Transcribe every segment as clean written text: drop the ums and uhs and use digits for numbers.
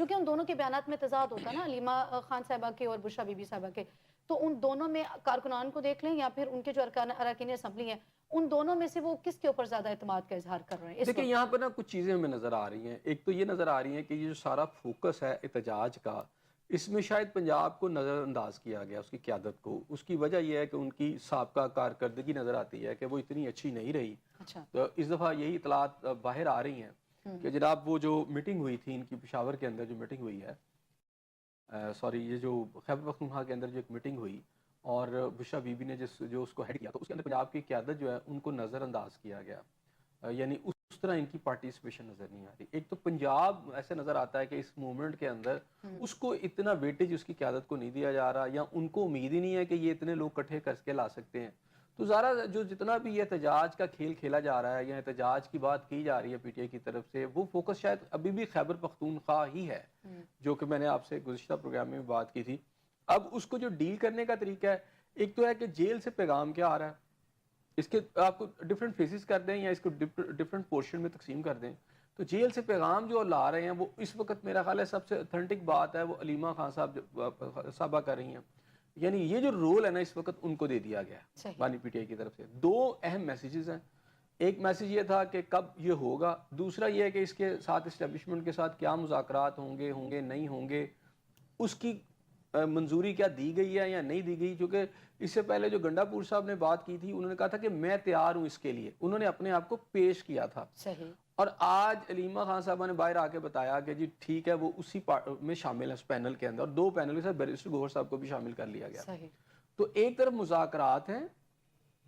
چونکہ ان دونوں کے بیانات میں تضاد ہوتا ہے نا، علیمہ خان صاحبہ کے اور بشرا بی بی صاحبہ کے، تو ان دونوں میں کارکنان کو دیکھ لیں یا پھر ان کے جو اراکین اسمبلی ہیں، ان دونوں میں سے وہ کس کے اوپر زیادہ اعتماد کا اظہار کر رہے ہیں اس دیکھیں وقت؟ یہاں پر نا کچھ چیزیں ہمیں نظر آ رہی ہیں. ایک تو یہ نظر آ رہی ہیں کہ یہ جو سارا فوکس ہے احتجاج کا، اس میں شاید پنجاب کو نظر انداز کیا گیا، اس کی قیادت کو. اس کی وجہ یہ ہے کہ ان کی سابقہ کارکردگی نظر آتی ہے کہ وہ اتنی اچھی نہیں رہی. اچھا. تو اس دفعہ یہی اطلاعات باہر آ رہی ہیں کہ جناب وہ جو میٹنگ ہوئی تھی ان کی پشاور کے اندر جو میٹنگ ہوئی ہے، یہ جو خیبر پختونخوا کے اندر جو ایک میٹنگ ہوئی اور بشرا بی بی نے جو اس کو ہیڈ کیا، تو اس کے اندر پنجاب کی قیادت جو ہے ان کو نظر انداز کیا گیا. یعنی اس طرح ان کی پارٹیسپیشن نظر نہیں آ رہی. ایک تو پنجاب ایسے نظر آتا ہے کہ اس موومنٹ کے اندر اس کو اتنا ویٹیج اس کی قیادت کو نہیں دیا جا رہا، یا ان کو امید ہی نہیں ہے کہ یہ اتنے لوگ اکٹھے کر کے لا سکتے ہیں. تو ذرا جو جتنا بھی یہ احتجاج کا کھیل کھیلا جا رہا ہے یا احتجاج کی بات کی جا رہی ہے پی ٹی آئی کی طرف سے، وہ فوکس شاید ابھی بھی خیبر پختونخوا ہی ہے، جو کہ میں نے آپ سے گزشتہ پروگرام میں بھی بات کی تھی. اب اس کو جو ڈیل کرنے کا طریقہ ہے، ایک تو ہے کہ جیل سے پیغام کیا آ رہا ہے، اس کے آپ کو ڈفرینٹ فیسز کر دیں یا اس کو ڈفرینٹ پورشن میں تقسیم کر دیں. تو جیل سے پیغام جو لا رہے ہیں وہ اس وقت میرا خیال ہے سب سے اتھینٹک بات ہے وہ علیمہ خان صاحبہ کر رہی ہیں. یعنی یہ جو رول ہے نا اس وقت ان کو دے دیا گیا ہے بانی پی ٹی آئی کی طرف سے. دو اہم میسیجز ہیں. ایک میسیج یہ تھا کہ کب یہ ہوگا، دوسرا یہ ہے کہ اس کے ساتھ اسٹیبلشمنٹ کے ساتھ کیا مذاکرات ہوں گے نہیں ہوں گے، اس کی منظوری کیا دی گئی ہے یا نہیں دی گئی. کیونکہ اس سے پہلے جو گنڈا پور صاحب نے بات کی تھی، انہوں نے کہا تھا کہ میں تیار ہوں اس کے لیے، انہوں نے اپنے آپ کو پیش کیا تھا. صحیح. اور آج علیمہ خان صاحبہ نے باہر آ کے بتایا کہ جی ٹھیک ہے وہ اسی میں شامل ہے اس پینل کے اندر، اور دو پینل کے ساتھ بیرسٹر گوہر صاحب کو بھی شامل کر لیا گیا. صحیح. تو ایک طرف مذاکرات ہیں،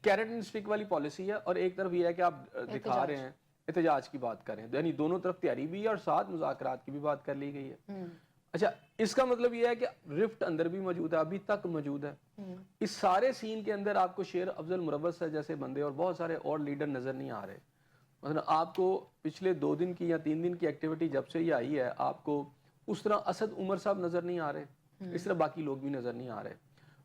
کیرٹ اینڈ اسٹک والی پالیسی ہے، اور ایک طرف یہ ہے کہ آپ دکھا رہے ہیں احتجاج کی بات کریں. یعنی دونوں طرف تیاری بھی ہے اور ساتھ مذاکرات کی بھی بات کر لی گئی ہے. اچھا، اس کا مطلب یہ ہے کہ رفٹ اندر بھی موجود ہے، ابھی تک موجود ہے. اس سارے سین کے اندر آپ کو شیر افضل مروت جیسے بندے اور بہت سارے اور لیڈر نظر نہیں آ رہے. مثلا آپ کو پچھلے 2 دن کی یا 3 دن کی ایکٹیویٹی جب سے یہ آئی ہے، آپ کو اس طرح اسد عمر صاحب نظر نہیں آ رہے، اس طرح باقی لوگ بھی نظر نہیں آ رہے.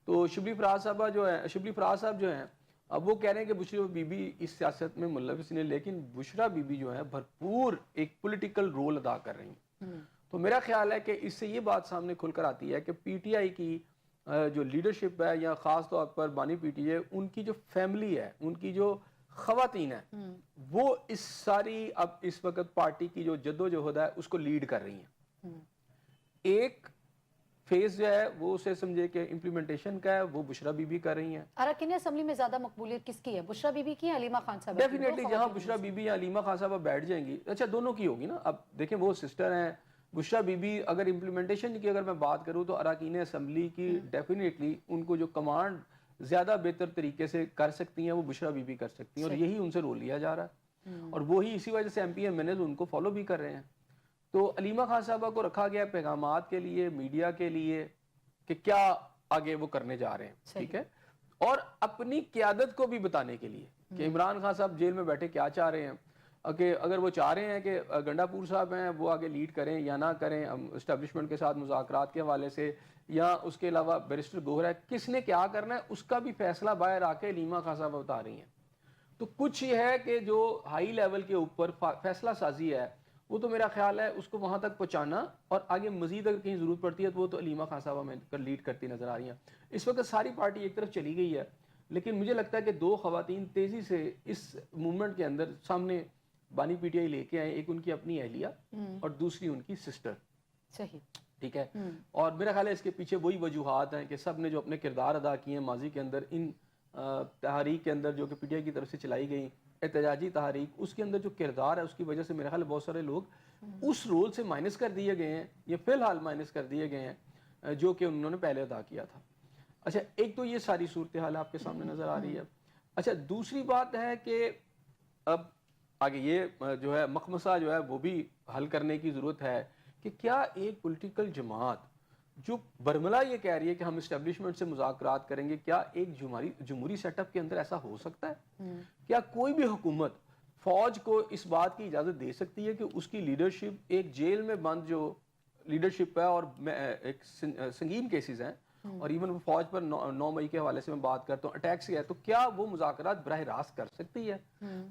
تو شبلی فراز صاحب جو ہیں اب وہ کہہ رہے ہیں کہ بشرا بی بی اس سیاست میں ملوث نہیں، لیکن بشرا بی بی جو ہے بھرپور ایک پولیٹیکل رول ادا کر رہی ہیں. تو میرا خیال ہے کہ اس سے یہ بات سامنے کھل کر آتی ہے کہ پی ٹی آئی کی جو لیڈرشپ ہے، یا خاص طور پر بانی پی ٹی آئی، ان کی جو فیملی ہے، ان کی جو خواتین ہیں، وہ اس ساری اب اس وقت پارٹی کی جو جدوجہد ہے اس کو لیڈ کر رہی ہیں. ایک فیز جو ہے وہ اسے سمجھے کہ امپلیمنٹیشن کا ہے، وہ بشرا بی بی کر رہی ہیں. اراکین اسمبلی میں زیادہ مقبولیت کس کی ہے، بشرا بی بی کی یا علیمہ خان صاحبہ کی؟ ڈیفینیٹلی جہاں بشرا بی بی یا علیمہ خان صاحبہ بیٹھ جائیں گی، اچھا دونوں کی ہوگی نا. اب دیکھیں وہ سسٹر ہیں. بشرا بی بی اگر امپلیمنٹیشن کی اگر میں بات کروں تو اراکین اسمبلی کی ڈیفینیٹلی ان کو جو کمانڈ زیادہ بہتر طریقے سے کر سکتی ہیں وہ بشرا بی بی کر سکتی ہیں، اور یہی ان سے رول لیا جا رہا ہے، اور وہی اسی وجہ سے M P M N As ان کو فالو بھی کر رہے ہیں. تو علیمہ خان صاحبہ کو رکھا گیا پیغامات کے لیے، میڈیا کے لیے، کہ کیا آگے وہ کرنے جا رہے ہیں، ٹھیک ہے، اور اپنی قیادت کو بھی بتانے کے لیے کہ عمران خان صاحب جیل میں بیٹھے کیا چاہ رہے ہیں، کہ اگر وہ چاہ رہے ہیں کہ گنڈا پور صاحب ہیں وہ آگے لیڈ کریں یا نہ کریں اسٹیبلشمنٹ کے ساتھ مذاکرات کے حوالے سے، یا اس کے علاوہ بیرسٹر گوہر ہے، کس نے کیا کرنا ہے اس کا بھی فیصلہ باہر آ کے علیمہ خان صاحب بتا رہی ہیں. تو کچھ یہ ہے کہ جو ہائی لیول کے اوپر فیصلہ سازی ہے وہ تو میرا خیال ہے اس کو وہاں تک پہنچانا، اور آگے مزید اگر کہیں ضرورت پڑتی ہے تو وہ تو علیمہ خان صاحبہ میں لیڈ کرتی نظر آ رہی ہیں. اس وقت ساری پارٹی ایک طرف چلی گئی ہے، لیکن مجھے لگتا ہے کہ 2 خواتین تیزی سے اس موومنٹ کے اندر سامنے بانی پی ٹی آئی لے کے آئے. ایک ان کی اپنی اہلیہ اور دوسری ان کی سسٹر. صحیح. ٹھیک ہے. اور میرا خیال ہے اس کے پیچھے وہی وجوہات ہیں کہ سب نے جو اپنے کردار ادا کیے ہیں ماضی کے اندر ان تحریک کے اندر جو کہ پی ٹی آئی کی طرف سے چلائی گئی احتجاجی تحریک، اس کے اندر جو کردار ہے اس کی وجہ سے میرا خیال ہے بہت سارے لوگ اس رول سے مائنس کر دیے گئے ہیں، یا فی الحال مائنس کر دیے گئے ہیں جو کہ انہوں نے پہلے ادا کیا تھا. اچھا، ایک تو یہ ساری صورتحال آپ کے سامنے نظر آ رہی ہے. اچھا، دوسری بات ہے کہ اب آگے یہ جو ہے مخمصہ جو ہے وہ بھی حل کرنے کی ضرورت ہے کہ کیا ایک پولیٹیکل جماعت جو برملا یہ کہہ رہی ہے کہ ہم اسٹیبلشمنٹ سے مذاکرات کریں گے، کیا ایک جمہوری سیٹ اپ کے اندر ایسا ہو سکتا ہے؟ کیا کوئی بھی حکومت فوج کو اس بات کی اجازت دے سکتی ہے کہ اس کی لیڈرشپ ایک جیل میں بند جو لیڈرشپ ہے اور ایک سنگین کیسز ہیں اور ایون وہ فوج پر 9 مئی کے حوالے سے میں بات کرتا ہوں اٹیکس کیا ہے، تو کیا وہ مذاکرات براہ راست کر سکتی ہے؟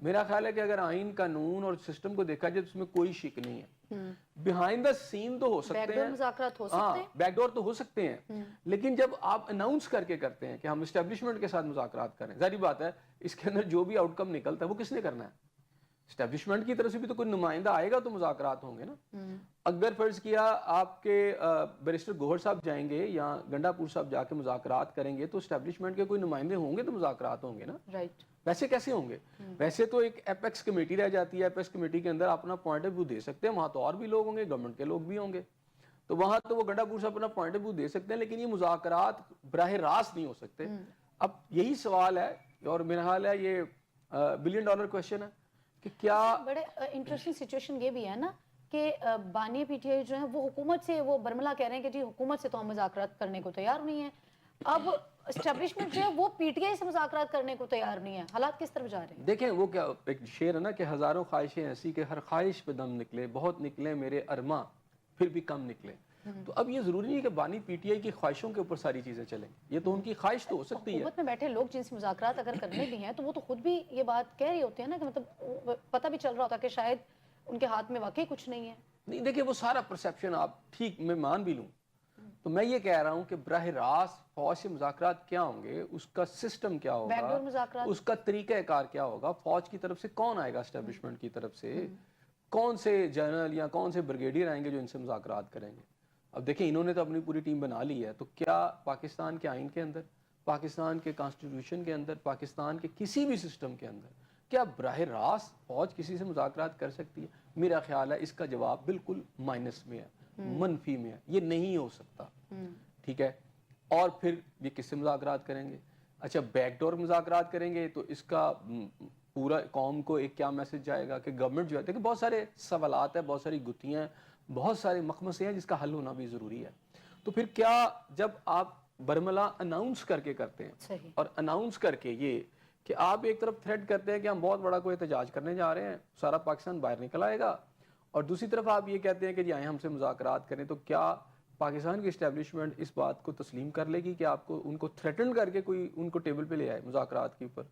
میرا خیال ہے کہ اگر آئین قانون اور سسٹم کو دیکھا جائے تو اس میں کوئی شک نہیں ہے. بیہائنڈ دا سین تو ہو سکتے ہیں، مذاکرات ہو ہاں سکتے ہیں، بیک ڈور تو ہو سکتے ہیں، لیکن جب آپ اناؤنس کر کے کرتے ہیں کہ ہم اسٹیبلشمنٹ کے ساتھ مذاکرات کریں، ظاہری بات ہے اس کے اندر جو بھی آؤٹ کم نکلتا ہے وہ کس نے کرنا ہے؟ اسٹیبلشمنٹ کی طرف سے بھی تو کوئی نمائندہ آئے گا تو مذاکرات ہوں گے نا. اگر فرض کیا آپ کے بیرسٹر گوہر صاحب جائیں گے یا گنڈا پور صاحب جا کے مذاکرات کریں گے تو اسٹیبلشمنٹ کے کوئی نمائندے ہوں گے تو مذاکرات ہوں گے نا. رائٹ. ویسے کیسے ہوں گے؟ ویسے تو ایک ایپیکس کمیٹی رہ جاتی ہے، ایپیکس کمیٹی کے اندر اپنا پوائنٹ آف ویو دے سکتے ہیں، وہاں تو اور بھی لوگ ہوں گے، گورنمنٹ کے لوگ بھی ہوں گے، تو وہاں تو وہ گنڈا پور صاحب اپنا پوائنٹ آف ویو دے سکتے ہیں، لیکن یہ مذاکرات براہ راست نہیں ہو سکتے. اب یہی سوال ہے اور میرا خیال ہے یہ بلین ڈالر کویشچن ہے کہ کیا بڑے انٹرسٹنگ سچویشن یہ بھی ہے نا کہ بانی پی ٹی آئی جو ہے وہ حکومت سے، وہ برملا کہہ رہے ہیں کہ جی حکومت سے تو ہم مذاکرات کرنے کو تیار نہیں ہیں. اب اسٹیبلشمنٹ جو ہے وہ پی ٹی آئی سے مذاکرات کرنے کو تیار نہیں ہے. حالات کس طرف جا رہے ہیں؟ دیکھیں وہ کیا ایک شعر ہے نا کہ ہزاروں خواہشیں ایسی کہ ہر خواہش پہ دم نکلے، بہت نکلے میرے ارماں پھر بھی کم نکلے. تو اب یہ ضروری نہیں کہ بانی پی ٹی آئی کی خواہشوں کے اوپر ساری چیزیں چلیں، یہ تو ان کی خواہش تو ہو سکتی ہے. حکومت میں بیٹھے لوگ جن سے مذاکرات اگر کرنے بھی ہیں تو وہ تو خود بھی یہ بات کہہ رہی ہوتی ہے نا کہ مطلب پتہ بھی چل رہا ہوتا کہ شاید ان کے ہاتھ میں واقعی کچھ نہیں ہے. نہیں دیکھیں وہ سارا پرسیپشن آپ ٹھیک میں مان بھی لوں، تو میں یہ کہہ رہا ہوں کہ براہ راست فوج سے مذاکرات کیا ہوں گے، اس کا سسٹم کیا بیک ڈور ہوگا، مذاکرات. اس کا طریقہ کار کیا ہوگا، فوج کی طرف سے کون آئے گا، اسٹیبلشمنٹ کی طرف سے کون سے جنرل یا کون سے بریگیڈیئر آئیں گے جو ان سے مذاکرات کریں گے. اب دیکھیں انہوں نے تو اپنی پوری ٹیم بنا لی ہے، تو کیا پاکستان کے آئین کے اندر، پاکستان کے کانسٹیٹیوشن کے اندر، پاکستان کے کسی بھی سسٹم کے اندر کیا براہ راست فوج کسی سے مذاکرات کر سکتی ہے؟ میرا خیال ہے اس کا جواب بالکل مائنس میں ہے، منفی میں ہے، یہ نہیں ہو سکتا. ٹھیک ہے، اور پھر یہ کس سے مذاکرات کریں گے؟ اچھا بیک ڈور مذاکرات کریں گے تو اس کا پورا قوم کو ایک کیا میسج جائے گا کہ گورنمنٹ جو ہے، دیکھیں بہت سارے سوالات ہیں، بہت ساری گتھیاں ہیں، بہت سارے مخمصے ہیں جس کا حل ہونا بھی ضروری ہے. تو پھر کیا جب آپ برملا اناؤنس کر کے کرتے ہیں صحیح. اور اناؤنس کر کے یہ کہ آپ ایک طرف تھریٹ کرتے ہیں کہ ہم بہت بڑا کوئی احتجاج کرنے جا رہے ہیں، سارا پاکستان باہر نکل آئے گا، اور دوسری طرف آپ یہ کہتے ہیں کہ جی آئیں ہم سے مذاکرات کریں، تو کیا پاکستان کی اسٹیبلشمنٹ اس بات کو تسلیم کر لے گی کہ آپ کو ان کو تھریٹن کر کے کوئی ان کو ٹیبل پہ لے آئے مذاکرات کے اوپر؟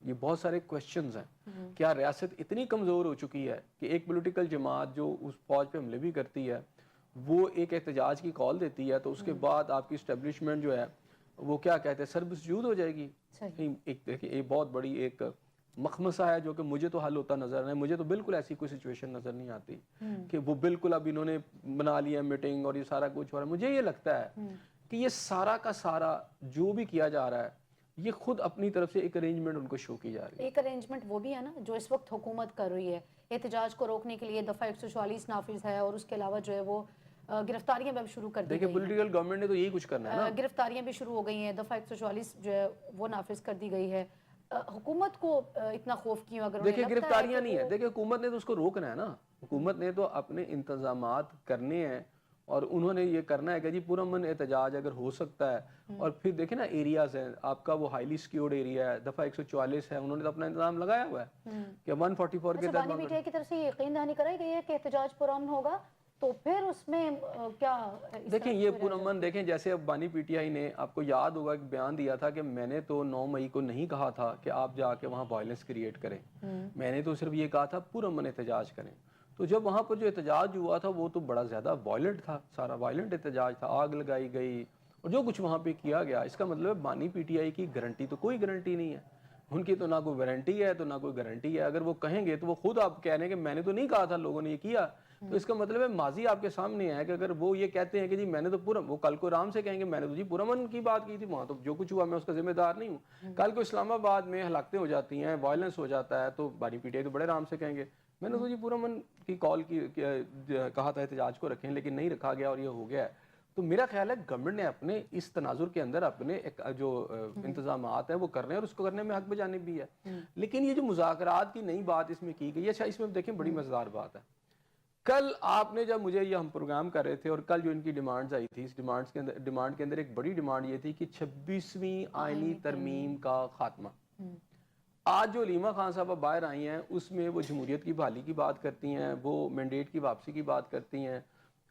یہ بہت سارے کویشچنز ہیں. کیا ریاست اتنی کمزور ہو چکی ہے کہ ایک پولیٹیکل جماعت جو اس فوج پہ حملے بھی کرتی ہے، وہ ایک احتجاج کی کال دیتی ہے، تو اس کے بعد آپ کی اسٹیبلشمنٹ جو ہے وہ کیا کہتے ہیں سربسجود ہو جائے گی؟ ایک دیکھیں یہ بہت بڑی ایک مخمصہ ہے جو کہ مجھے تو حل ہوتا نظر نہیں، مجھے تو بالکل ایسی کوئی سچویشن نظر نہیں آتی کہ وہ بالکل اب انہوں نے بنا لیا میٹنگ اور یہ سارا کچھ ہو رہا ہے. مجھے یہ لگتا ہے کہ یہ سارا کا سارا جو بھی کیا جا رہا ہے یہ خود اپنی طرف سے ایک ارینجمنٹ ان کو شو کی جا رہی ہے. ایک ارینجمنٹ وہ بھی ہے نا جو اس وقت حکومت کر رہی ہے، احتجاج کو روکنے کے لیے دفعہ 144 نافذ ہے، اور اس کے علاوہ جو ہے وہ گرفتاریاں بھی شروع کر دی دیکھیں گئی پولیٹیکل گورنمنٹ نے تو یہی کچھ کرنا ہے نا، گرفتاریاں بھی شروع ہو گئی ہیں، دفعہ 144 جو ہے وہ نافذ کر دی گئی ہے. حکومت کو اتنا خوف کیوں اگر انہیں دیکھیں لگتا ہے گرفتاریاں کہ نہیں ہے، دیکھیں حکومت نے تو اس کو روکنا ہے نا، حکومت نے تو اپنے انتظامات کرنے ہیں اور انہوں نے یہ کرنا ہے کہ جی پرامن احتجاج اگر ہو سکتا ہے. اور پھر دیکھیں نا ایریاز ہیں آپ کا، وہ ہائیلی سیکیورڈ ایریا ہے، دفعہ 144 ہے، انہوں نے تو اپنا انتظام لگایا ہوا ہے کہ 144 کے اچھا بانی پی ٹی آئی کی طرف سے یہ یقین دہانی کرائی گئی ہے کہ احتجاج پرامن ہوگا، تو پھر اس میں کیا دیکھیں یہ پرامن، دیکھیں جیسے اب بانی پی ٹی آئی نے، آپ کو یاد ہوگا ایک بیان دیا تھا کہ میں نے تو 9 مئی کو نہیں کہا تھا کہ آپ جا کے وہاں وائلنس کریٹ کریں، میں نے تو صرف یہ کہا تھا پرامن احتجاج کریں. تو جب وہاں پر جو احتجاج ہوا تھا وہ تو بڑا زیادہ وائلنٹ تھا، سارا وائلنٹ احتجاج تھا، آگ لگائی گئی اور جو کچھ وہاں پہ کیا گیا. اس کا مطلب ہے بانی پی ٹی آئی کی گارنٹی تو کوئی گارنٹی نہیں ہے، ان کی تو نہ کوئی وارنٹی ہے تو نہ کوئی گارنٹی ہے. اگر وہ کہیں گے تو وہ خود آپ کہہ رہے ہیں کہ میں نے تو نہیں کہا تھا، لوگوں نے یہ کیا، تو اس کا مطلب ہے ماضی آپ کے سامنے ہے کہ اگر وہ یہ کہتے ہیں کہ جی میں نے تو پورا، وہ کل کو آرام سے کہیں گے میں نے تو جی پرامن کی بات کی تھی، وہاں تو جو کچھ ہوا میں اس کا ذمہ دار نہیں ہوں. کل کو اسلام آباد میں ہلاکتیں ہو جاتی ہیں، وائلنس ہو جاتا ہے، تو بانی پی ٹی آئی تو بڑے آرام سے کہیں گے میں نے تو جی پرامن کی کال کی کہا تھا احتجاج کو رکھیں، لیکن نہیں رکھا گیا اور یہ ہو گیا ہے. تو میرا خیال ہے گورنمنٹ نے اپنے اس تناظر کے اندر اپنے جو انتظامات ہیں وہ کرنے ہیں اور اس کو کرنے میں حق بجانب بھی ہے. لیکن یہ جو مذاکرات کی نئی بات اس میں کی گئی ہے، اچھا اس میں دیکھیں بڑی مزیدار بات ہے. کل آپ نے جب مجھے یہ ہم پروگرام کر رہے تھے اور کل جو ان کی ڈیمانڈز آئی تھی، اس ڈیمانڈ کے اندر ایک بڑی ڈیمانڈ یہ تھی کہ 26ویں آئینی ترمیم کا خاتمہ. آج جو علیمہ خان صاحبہ باہر آئی ہیں اس میں وہ جمہوریت کی بحالی کی بات کرتی ہیں، وہ مینڈیٹ کی واپسی کی بات کرتی ہیں،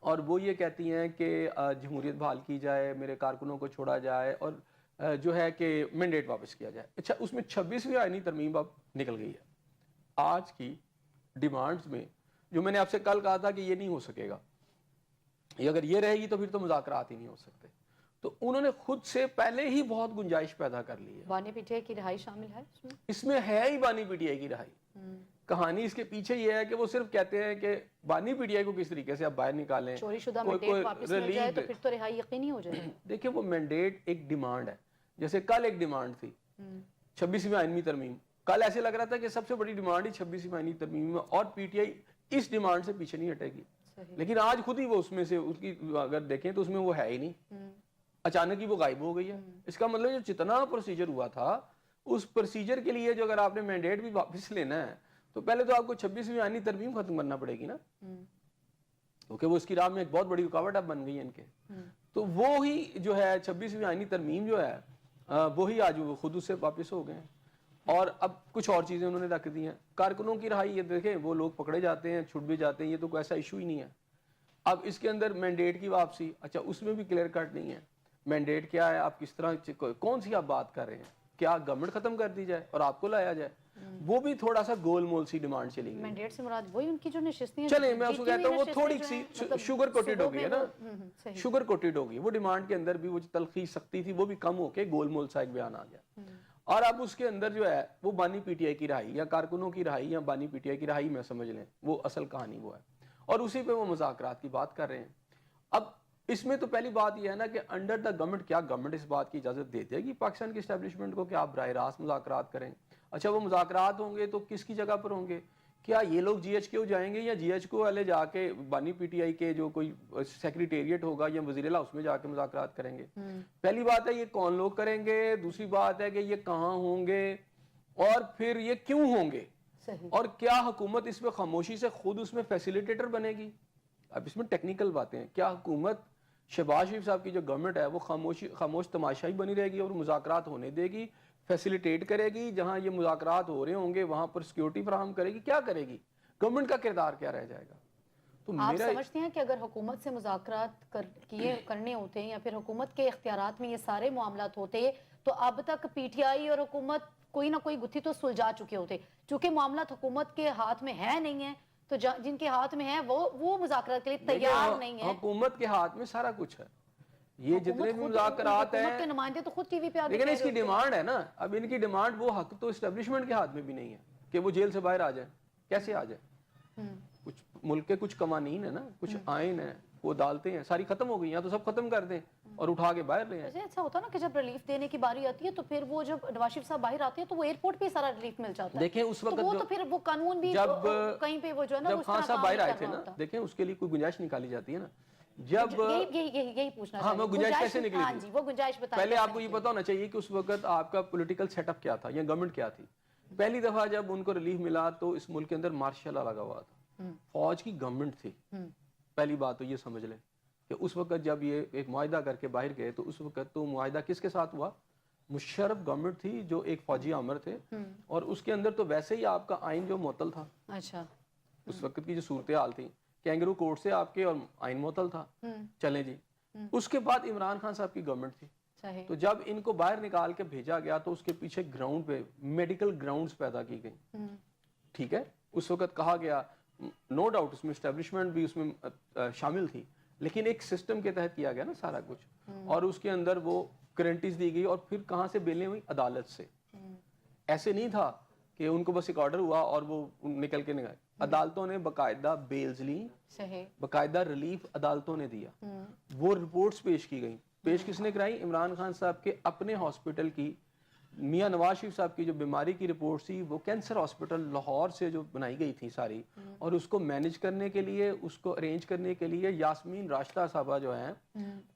اور وہ یہ کہتی ہیں کہ جمہوریت بحال کی جائے, میرے کارکنوں کو چھوڑا جائے, اور جو ہے کہ مینڈیٹ واپس کیا جائے. اچھا, اس میں 26ویں آئینی ترمیم اب نکل گئی ہے. آج کی ڈیمانڈز میں جو میں نے آپ سے کل کہا تھا کہ یہ نہیں ہو سکے گا, یہ اگر یہ رہے گی تو پھر تو مذاکرات ہی نہیں ہو سکتے, تو انہوں نے خود سے پہلے ہی بہت گنجائش پیدا کر لی ہے. بانی پی ٹی آئی کی رہائی شامل ہے اس میں ہے ہی بانی پی ٹی آئی کی رہائی. کہانی اس کے پیچھے یہ ہے کہ وہ صرف کہتے ہیں کہ بانی پی ٹی آئی کو کس طریقے سے آپ باہر نکالیں, چوری شدہ مینڈیٹ واپس مل جائے تو پھر تو رہائی یقینی ہو جائے. دیکھیں وہ مینڈیٹ ایک ڈیمانڈ ہے, جیسے کل ایک ڈیمانڈ تھی 26ویں آئینی ترمیم. کل ایسے لگ رہا تھا کہ سب سے بڑی ڈیمانڈ ہی 26ویں آئینی ترمیم میں, اور P T I us demand سے پیچھے نہیں ہٹے گی. لیکن آج خود ہی وہ اس میں سے, اس کی اگر دیکھیں تو اس میں وہ ہے ہی نہیں, اچانک ہی وہ غائب ہو گئی ہے. اس کا مطلب جو جتنا پروسیجر ہوا تھا, اس پروسیجر کے لیے جو اگر آپ نے مینڈیٹ بھی واپس لینا ہے تو پہلے تو آپ کو 26ویں آئینی ترمیم ختم کرنا پڑے گی نا, کیونکہ وہ اس کی راہ میں ایک بہت بڑی رکاوٹ اب بن گئی ہے ان کے. تو وہی جو ہے 26ویں آئینی ترمیم جو ہے وہی آج وہ خود اس سے واپس ہو گئے ہیں, اور اب کچھ اور چیزیں انہوں نے رکھ دی ہیں. کارکنوں کی رہائی, یہ دیکھیں وہ لوگ پکڑے جاتے ہیں, چھٹ بھی جاتے ہیں, یہ تو کوئی ایسا ایشو ہی نہیں ہے. اب اس کے اندر مینڈیٹ کی واپسی, اچھا اس میں بھی کلیئر کٹ نہیں ہے مینڈیٹ کیا ہے, آپ کس طرح, کون سی آپ بات کر رہے ہیں, کیا گورنمنٹ ختم کر دی جائے اور آپ کو لایا جائے. وہ بھی تھوڑا سا گول مول سی ڈیمانڈ چلی گئی. مینڈیٹ سے مراد وہی ان کی جو نشستیں ہیں, چلیں میں اس کو کہتا ہوں وہ تھوڑی سی شوگر کوٹڈ ہو گئی ہے نا, شوگر کوٹڈ ہو گئی. وہ ڈیمانڈ کے اندر بھی وہ تلخی سختی تھی وہ بھی کم ہو کے گول مول سا ایک بیان آ گیا. اور اب اس کے اندر جو ہے وہ بانی پی ٹی آئی کی رہائی یا کارکنوں کی رہائی یا بانی پی ٹی آئی کی رہائی میں سمجھ لیں, وہ اصل کہانی وہ ہے, اور اسی پہ وہ مذاکرات کی بات کر رہے ہیں. اب اس میں تو پہلی بات یہ ہے نا کہ انڈر دا گورنمنٹ, کیا گورنمنٹ اس بات کی اجازت دے دے گی پاکستان کی اسٹیبلشمنٹ کو کہ آپ براہ راست مذاکرات کریں. اچھا وہ مذاکرات ہوں گے تو کس کی جگہ پر ہوں گے, کیا یہ لوگ جی ایچ کیو جائیں گے یا جی ایچ کیو والے جا کے بانی پی ٹی آئی کے جو کوئی سیکریٹریٹ ہوگا یا وزیر اعلیٰ اس میں جا کے مذاکرات کریں گے. پہلی بات ہے یہ کون لوگ کریں گے, دوسری بات ہے کہ یہ کہاں ہوں گے, اور پھر یہ کیوں ہوں گے, اور کیا حکومت اس میں خاموشی سے خود اس میں فیسیلیٹیٹر بنے گی. اب اس میں ٹیکنیکل باتیں ہیں, کیا حکومت شہباز شریف صاحب کی جو گورنمنٹ ہے وہ خاموش تماشائی بنی رہے گی اور مذاکرات ہونے دے گی, فیسیلیٹیٹ کرے گی, جہاں یہ مذاکرات ہو رہے ہوں گے وہاں پر سیکیورٹی فراہم کرے گی, کیا کرے گی, گورنمنٹ کا کردار کیا رہ جائے گا. تو آپ سمجھتے ہیں کہ اگر حکومت سے مذاکرات کرنے ہوتے ہیں یا پھر حکومت کے اختیارات میں یہ سارے معاملات ہوتے تو اب تک پی ٹی آئی اور حکومت کوئی نہ کوئی گتھی تو سلجھا چکے ہوتے, چونکہ معاملات حکومت کے ہاتھ میں ہے نہیں ہے, تو جن کے ہاتھ میں ہے وہ مذاکرات کے لیے تیار نہیں ہے. حکومت کے ہاتھ میں سارا کچھ ہے, یہ جتنے بھی مذاکرات ہیں حکومت کے نمائندے تو خود ٹی وی پہ آتے ہیں, لیکن اس کی ڈیمانڈ ہے نا, اب ان کی ڈیمانڈ, وہ حق تو اسٹیبلشمنٹ کے ہاتھ میں بھی نہیں ہے کہ وہ جیل سے باہر آ جائیں. کیسے آ جائیں, کچھ ملک کے کچھ قوانین ہیں نا, کچھ آئین ہیں, وہ عدالتیں ہیں, ساری ختم ہو گئی ہیں, تو سب ختم کر دیں اور اٹھا کے باہر لے آئیں. ایسا ہوتا نا کہ جب ریلیف دینے کی باری آتی ہے تو پھر وہ جب نواز شریف صاحب باہر آتے ہیں تو وہ ایئرپورٹ پہ سارا ریلیف مل جاتا ہے. دیکھیں اس وقت وہ تو پھر وہ قانون بھی کہیں پہ وہ جو ہے نا, جب خان صاحب باہر آئے تھے نا, دیکھیں اس کے لیے کوئی گنجائش نکالی جاتی ہے نا, جب یہی پوچھنا ہاں, وہ گنجائش کیسے نکلی تھی, جی وہ گنجائش بتائیں. پہلے آپ کو یہ پتا ہونا چاہیے کہ اس وقت آپ کا پولیٹیکل سیٹ اپ کیا تھا یا گورنمنٹ کیا تھی. پہلی دفعہ جب ان کو ریلیف ملا تو اس ملک کے اندر مارشل لا لگا ہوا تھا, فوج کی گورنمنٹ تھی. پہلی بات تو یہ سمجھ لیں کہ اس وقت جب یہ ایک معاہدہ کر کے باہر گئے تو اس وقت تو معاہدہ کس کے ساتھ ہوا, مشرف گورنمنٹ تھی جو ایک فوجی آمر تھے, اور اس کے اندر تو ویسے ہی آپ کا آئین جو معطل تھا. اچھا, اس وقت کی جو صورتحال تھی, کینگرو کورٹ سے آپ کے اور آئین معطل تھا. چلیں جی, اس کے بعد عمران خان صاحب کی گورنمنٹ تھی, تو جب ان کو باہر نکال کے بھیجا گیا تو اس کے پیچھے گراؤنڈ پہ میڈیکل گراؤنڈز پیدا کی گئی. ٹھیک ہے, اس وقت کہا گیا, نو ڈاؤٹ اس میں اسٹیبلشمنٹ بھی اس میں شامل تھی, لیکن ایک سسٹم کے تحت کیا گیا نا سارا کچھ, اور اس کے اندر وہ گارنٹیز دی گئی, اور پھر کہاں سے بیلیں ہوئی, عدالت سے. ایسے نہیں تھا کہ ان کو بس ایک آرڈر ہوا اور وہ نکل کے نکلے, عدالتوں نے باقاعدہ بیلز لی, باقاعدہ ریلیف عدالتوں نے دیا, وہ رپورٹس پیش کی گئی. پیش کس نے کرائی, عمران خان صاحب کے اپنے ہاسپٹل کی, میاں نواز شریف صاحب کی جو بیماری کی رپورٹ تھی وہ کینسر ہاسپٹل لاہور سے جو بنائی گئی تھی ساری, اور اس کو مینج کرنے کے لیے, اس کو ارینج کرنے کے لیے یاسمین راشدہ صاحبہ جو ہیں,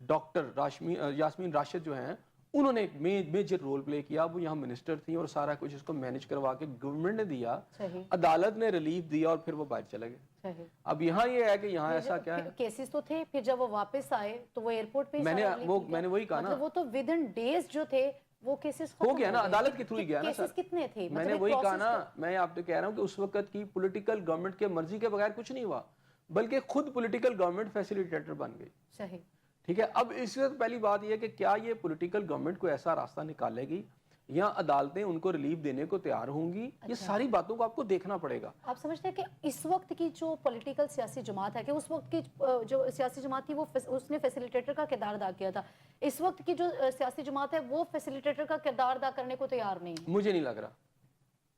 ڈاکٹر یاسمین راشد جو ہیں, انہوں نے ایک میجر رول پلے کیا. وہ یہاں منسٹر تھیں اور سارا کچھ اس کو مینج کروا کے گورنمنٹ نے دیا, عدالت نے ریلیف دیا, اور پھر وہ باہر چلے گئے. اب یہاں یہ ہے کہ یہاں ایسا کیا ہے, کیسز تو تھے, پھر جب وہ واپس آئے تو وہ ایئرپورٹ پہ میں نے وہی کہا نا, وہ تو ود ان ڈیز جو تھے وہ کیسز ہو گیا نا, عدالت کے تھرو ہی گیا نا سر. کتنے تھے, میں نے وہی کہا نا, میں آپ کو کہہ رہا ہوں کہ اس وقت کی پولیٹیکل گورنمنٹ کے مرضی کے بغیر کچھ نہیں ہوا. بلکہ خود پولیٹیکل گورنمنٹ فیسیلیٹیٹر بن گئی. صحیح. ٹھیک ہے. اب اس وقت پہلی بات یہ ہے کہ کیا یہ پولیٹیکل گورنمنٹ کو ایسا راستہ نکالے گی یا عدالتیں ان کو ریلیف دینے کو تیار ہوں گی؟ یہ ساری باتوں کو آپ کو دیکھنا پڑے گا. آپ سمجھتے ہیں کہ اس وقت کی جو پولیٹیکل سیاسی جماعت ہے کہ اس وقت کی جو سیاسی جماعت تھی وہ اس نے فیسیلیٹیٹر کا کردار ادا کیا تھا, اس وقت کی جو سیاسی جماعت ہے وہ فیسیلیٹیٹر کا کردار ادا کرنے کو تیار نہیں ہے؟ مجھے نہیں لگ رہا,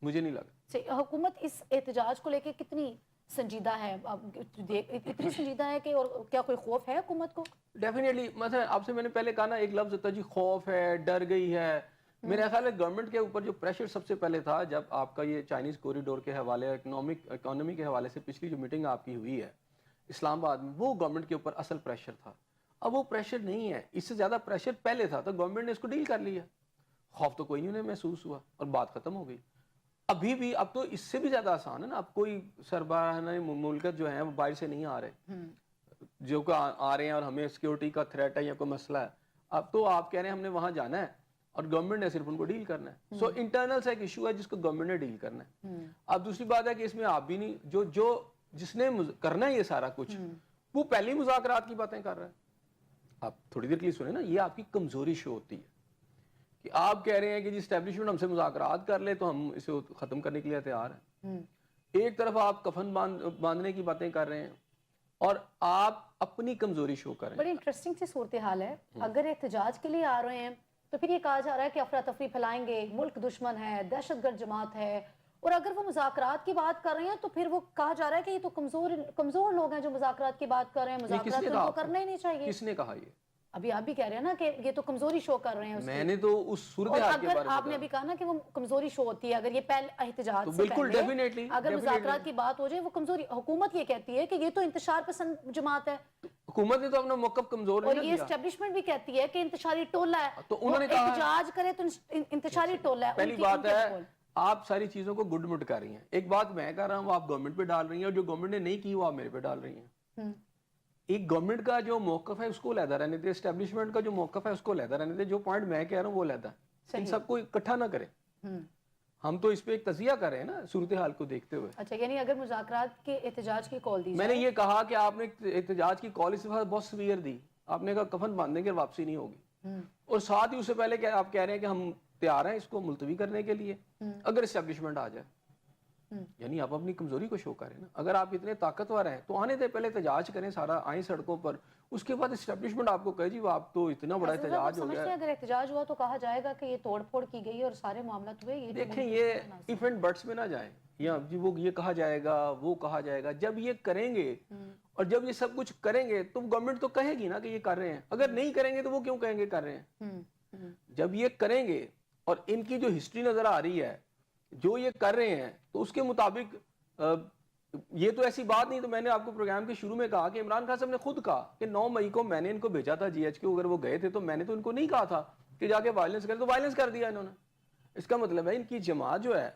مجھے نہیں لگا. حکومت اس احتجاج کو لے کے کتنی سنجیدہ ہے, اتنی سنجیدہ ہے کہ اور کیا کوئی خوف ہے حکومت کو؟ ڈیفینیٹلی. مثلا آپ سے میں نے پہلے کہا نا, ایک لفظ ہوتا ہے جی خوف ہے, ڈر گئی ہے. میرا خیال ہے گورنمنٹ کے اوپر جو پریشر سب سے پہلے تھا جب آپ کا یہ چائنیز کوریڈور کے حوالے, اکانومی کے حوالے سے پچھلی جو میٹنگ آپ کی ہوئی ہے اسلام آباد میں, وہ گورنمنٹ کے اوپر اصل پریشر تھا. اب وہ پریشر نہیں ہے, اس سے زیادہ پریشر پہلے تھا, تو گورنمنٹ نے اس کو ڈیل کر لیا. خوف تو کوئی نہیں انہیں محسوس ہوا اور بات ختم ہو گئی. ابھی بھی اب تو اس سے بھی زیادہ آسان ہے نا, اب کوئی سربراہ مملکت جو ہیں وہ باہر سے نہیں آ رہے, جو کہ آ رہے ہیں اور ہمیں سیکیورٹی کا تھریٹ ہے یا کوئی مسئلہ ہے. اب تو آپ کہہ رہے ہیں ہم نے وہاں جانا ہے اور گورنمنٹ نے صرف ان کو ڈیل کرنا ہے. سو انٹرنل سے ایک ایشو ہے جس کو گورنمنٹ نے ڈیل کرنا ہے. اب دوسری بات ہے کہ اس میں آپ بھی نہیں, جس نے کرنا ہے یہ سارا کچھ, وہ پہلے مذاکرات کی باتیں کر رہا ہے. آپ تھوڑی دیر کے لیے سنیں نا, یہ آپ کی کمزوری شو ہوتی ہے کہ آپ کہہ رہے ہیں کہ جی اسٹیبلشمنٹ ہم سے مذاکرات کر لے تو ہم اسے ختم کرنے کے لیے تیار ہیں. ایک طرف آپ کفن باندھنے کی باتیں کر رہے ہیں اور آپ اپنی کمزوری شو کر رہے ہیں. بڑی انٹرسٹنگ سی صورتحال ہے. اگر احتجاج کے لیے آ رہے ہیں تو پھر یہ کہا جا رہا ہے کہ افراتفری پھیلائیں گے, ملک دشمن ہے, دہشت گرد جماعت ہے, اور اگر وہ مذاکرات کی بات کر رہے ہیں تو پھر وہ کہا جا رہا ہے کہ یہ تو کمزور لوگ ہیں جو مذاکرات کی بات کر رہے ہیں, مذاکرات تو کرنا ہی نہیں چاہیے. کس نے کہا یہ؟ ابھی آپ بھی کہہ رہے ہیں نا کہ یہ تو کمزوری شو کر رہے ہیں. میں نے تو اس صورتحال کے بارے میں آپ نے بھی کہا نا کہ وہ کمزوری شو ہوتی ہے, اگر یہ پہلے احتجاج سے بالکل پہلے ڈیفینیٹلی اگر مذاکرات کی بات ہو جائے وہ کمزوری. حکومت یہ کہتی ہے کہ یہ تو انتشار پسند جماعت ہے, حکومت نے تو اپنا موقف کمزور نہیں اور یہ اسٹیبلشمنٹ بھی کہتی ہے کہ انتشاری ٹولہ ہے, تو انہوں نے کہا احتجاج کرے تو انتشاری ٹولہ ہے. پہلی بات ہے آپ ساری چیزوں کو گڈ مٹ کر رہی ہیں. ایک بات میں کر رہا ہوں, وہ آپ گورنمنٹ پہ ڈال رہی ہیں, اور جو گورنمنٹ نے نہیں کی وہ آپ میرے پہ ڈال رہی ہیں. ایک گورنمنٹ کا جو موقف ہے اس کو علیحدہ رہنے دے, اسٹیبلشمنٹ کا جو موقف ہے اس کو علیحدہ رہنے دے. جو پوائنٹ میں کہہ رہا ہوں وہ علیحدہ, ان سب کو اکٹھا نہ کریں. ہم تو اس پہ ایک تجزیہ کر رہے ہیں نا صورتحال کو دیکھتے ہوئے. اچھا, یعنی اگر مذاکرات کے احتجاج کی کال دی میں نے یہ کہا کہ آپ نے احتجاج کی کال اس وقت بہت سویئر دی, آپ نے کہا کفن باندھیں گے واپسی نہیں ہوگی, اور ساتھ ہی اس سے پہلے آپ کہہ رہے ہیں کہ ہم تیار ہیں اس کو ملتوی کرنے کے لیے اگر اسٹیبلشمنٹ آ جائے. یعنی آپ اپنی کمزوری کو شو کریں نا. اگر آپ اتنے طاقتور ہیں تو آنے دے, پہلے احتجاج کریں, سارا آئیں سڑکوں پر, اس کے بعد اسٹیبلشمنٹ آپ کو کہے جی وہ آپ تو اتنا بڑا احتجاج ہو گیا. اگر احتجاج ہوا تو کہا جائے گا کہ یہ توڑ پھوڑ کی گئی اور سارے معاملات ہوئے. دیکھیں یہ ایونٹ بٹس میں نہ جائیں, یا وہ یہ کہا جائے گا وہ کہا جائے گا. جب یہ کریں گے اور جب یہ سب کچھ کریں گے تو گورنمنٹ تو کہے گی نا کہ یہ کر رہے ہیں. اگر نہیں کریں گے تو وہ کیوں کہیں گے کر رہے ہیں. جب یہ کریں گے اور ان کی جو ہسٹری نظر آ رہی ہے, جو یہ کر رہے ہیں, تو اس کے مطابق یہ تو ایسی بات نہیں. تو میں نے آپ کو پروگرام کے شروع میں کہا کہ عمران خان صاحب نے خود کہا کہ 9 مئی کو میں نے ان کو بھیجا تھا جی ایچ کیو, اگر وہ گئے تھے تو میں نے تو ان کو نہیں کہا تھا کہ جا کے وائلنس کرے, تو وائلنس کر دیا انہوں نے. اس کا مطلب ہے ان کی جماعت جو ہے,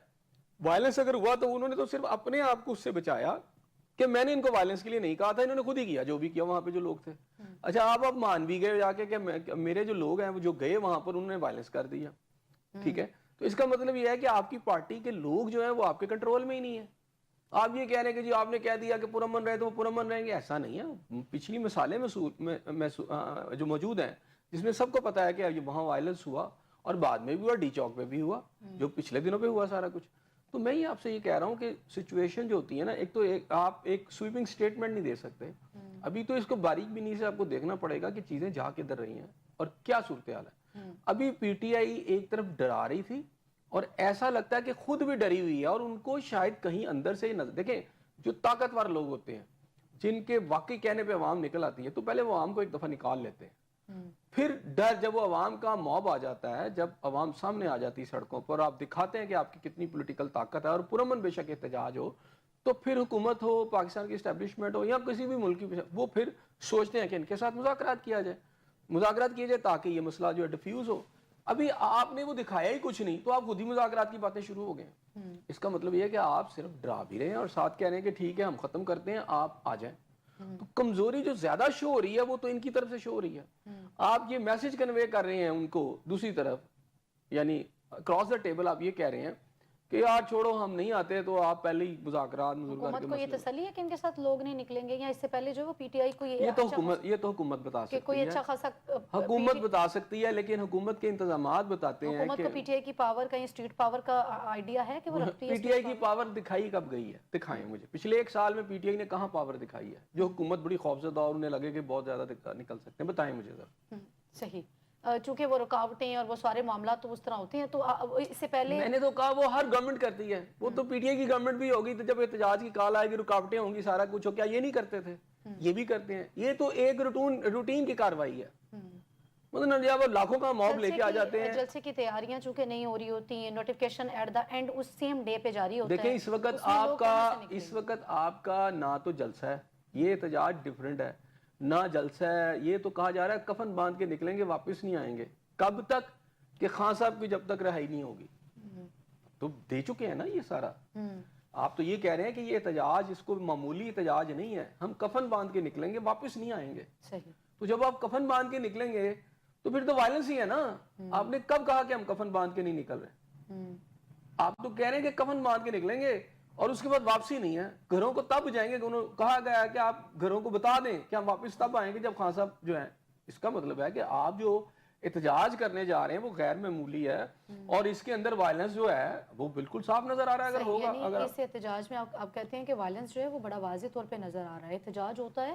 وائلنس اگر ہوا تو انہوں نے تو صرف اپنے آپ کو اس سے بچایا کہ میں نے ان کو وائلنس کے لیے نہیں کہا تھا, انہوں نے خود ہی کیا جو بھی کیا وہاں پہ جو لوگ تھے. اچھا آپ اب مان بھی گئے جا کے کہ میرے جو لوگ ہیں وہ جو گئے وہاں پر انہوں نے وائلنس کر دیا. ٹھیک ہے, تو اس کا مطلب یہ ہے کہ آپ کی پارٹی کے لوگ جو ہیں وہ آپ کے کنٹرول میں ہی نہیں ہے. آپ یہ کہہ رہے ہیں کہ جی آپ نے کہہ دیا کہ پرامن رہے تو وہ پرامن رہیں گے, ایسا نہیں ہے. پچھلی مثالیں جو موجود ہیں جس میں سب کو پتا ہے کہ وہاں وائلنس ہوا اور بعد میں بھی ہوا, ڈی چوک پہ بھی ہوا, جو پچھلے دنوں پہ ہوا سارا کچھ. تو میں یہ آپ سے یہ کہہ رہا ہوں کہ سچویشن جو ہوتی ہے نا, ایک تو آپ ایک سویپنگ سٹیٹمنٹ نہیں دے سکتے. ابھی تو اس کو باریک بینی سے آپ کو دیکھنا پڑے گا کہ چیزیں جا کدھر رہی ہیں اور کیا صورتحال ہے. ابھی پی ٹی آئی ایک طرف ڈرا رہی تھی اور ایسا لگتا ہے کہ خود بھی ڈری ہوئی ہے, اور ان کو شاید کہیں اندر سے نظر. دیکھیں جو طاقتور لوگ ہوتے ہیں جن کے واقعی کہنے پہ عوام نکل آتی ہے, تو پہلے وہ عوام کو ایک دفعہ نکال لیتے ہیں. پھر ڈر, جب وہ عوام کا موب آ جاتا ہے, جب عوام سامنے آ جاتی ہے سڑکوں پر, آپ دکھاتے ہیں کہ آپ کی کتنی پولیٹیکل طاقت ہے اور پرامن بے شک احتجاج ہو, تو پھر حکومت ہو, پاکستان کی اسٹیبلشمنٹ ہو یا کسی بھی ملک کی, وہ پھر سوچتے ہیں کہ ان کے ساتھ مذاکرات کیا جائے تاکہ یہ مسئلہ جو ہے ڈیفیوز ہو. ابھی آپ نے وہ دکھایا ہی کچھ نہیں, تو آپ خود ہی مذاکرات کی باتیں شروع ہو گئے. اس کا مطلب یہ ہے کہ آپ صرف ڈرا بھی رہے ہیں اور ساتھ کہہ رہے ہیں کہ ٹھیک ہے ہم ختم کرتے ہیں, آپ آ جائیں. تو کمزوری جو زیادہ شو ہو رہی ہے وہ تو ان کی طرف سے شو ہو رہی ہے. آپ یہ میسج کنوے کر رہے ہیں ان کو دوسری طرف, یعنی کراس دا ٹیبل آپ یہ کہہ رہے ہیں کہ یار چھوڑو ہم نہیں آتے تو آپ پہلے ہی مذاکرات حکومت کو یہ تسلی ہے کہ ان کے ساتھ لوگ نہیں نکلیں گے، یا اس سے پہلے جو وہ پی ٹی آئی کو یہ تو حکومت بتا کہ سکتی کوئی ہے، اچھا خاصا حکومت بتا سکتی ہے، لیکن حکومت کے انتظامات بتاتے ہیں حکومت کہ کو پی ٹی آئی کی پاور کا یا اسٹریٹ پاور کا آئیڈیا ہے کہ وہ رکھتی ہے؟ پی ٹی آئی کی پاور دکھائی کب گئی ہے؟ دکھائیں مجھے پچھلے ایک سال میں پی ٹی آئی نے کہاں پاور دکھائی ہے جو حکومت بڑی خوفزدہ اور انہیں لگے کہ بہت زیادہ نکل سکتے ہیں؟ بتائیں مجھے ذرا۔ صحیح، چونکہ وہ رکاوٹیں اور وہ سارے معاملات تو اس طرح ہوتے ہیں، تو اس سے پہلے میں نے تو کہا وہ ہر گورنمنٹ کرتی ہے، وہ تو پی ٹی آئی کی گورنمنٹ بھی ہوگی تو جب احتجاج کی کال آئے گی رکاوٹیں ہوں گی سارا کچھ ہو، کیا یہ نہیں کرتے تھے؟ یہ بھی کرتے ہیں، یہ تو ایک روٹین کی کاروائی ہے، مطلب جب وہ لاکھوں کا موب لے کے آ جاتے ہیں۔ جلسے کی تیاریاں چونکہ نہیں ہو رہی ہوتی ہیں، نوٹیفیکیشن ایٹ دا اینڈ اس سیم ڈے پہ جاری ہوتا ہے، دیکھیں اس وقت آپ کا نہ تو جلسہ ہے، یہ احتجاج ڈیفرنٹ ہے، نہ جلسہ ہے، یہ تو کہا جا رہا ہے کفن باندھ کے نکلیں گے واپس نہیں آئیں گے۔ کب تک؟ کہ خان صاحب کی جب تک رہائی نہیں ہوگی۔ تو دے چکے ہیں نا یہ سارا۔ آپ تو یہ کہہ رہے ہیں کہ یہ احتجاج اس کو معمولی احتجاج نہیں ہے، ہم کفن باندھ کے نکلیں گے واپس نہیں آئیں گے۔ تو جب آپ کفن باندھ کے نکلیں گے تو پھر تو وائلنس ہی ہے نا۔ آپ نے کب کہا کہ ہم کفن باندھ کے نہیں نکل رہے؟ آپ تو کہہ رہے ہیں کہ کفن باندھ کے نکلیں گے اور اس کے بعد واپسی نہیں ہے، گھروں کو تب جائیں گے کہ انہوں کہا گیا ہے کہ آپ گھروں کو بتا دیں کہ ہم واپس تب آئیں گے جب خان صاحب جو ہیں۔ اس کا مطلب ہے کہ آپ جو احتجاج کرنے جا رہے ہیں وہ غیر معمولی ہے اور اس کے اندر وائلنس جو ہے وہ بالکل صاف نظر آ رہا ہے۔ اگر ہوگا یعنی اس احتجاج میں آپ کہتے ہیں کہ وائلنس جو ہے وہ بڑا واضح طور پہ نظر آ رہا ہے۔ احتجاج ہوتا ہے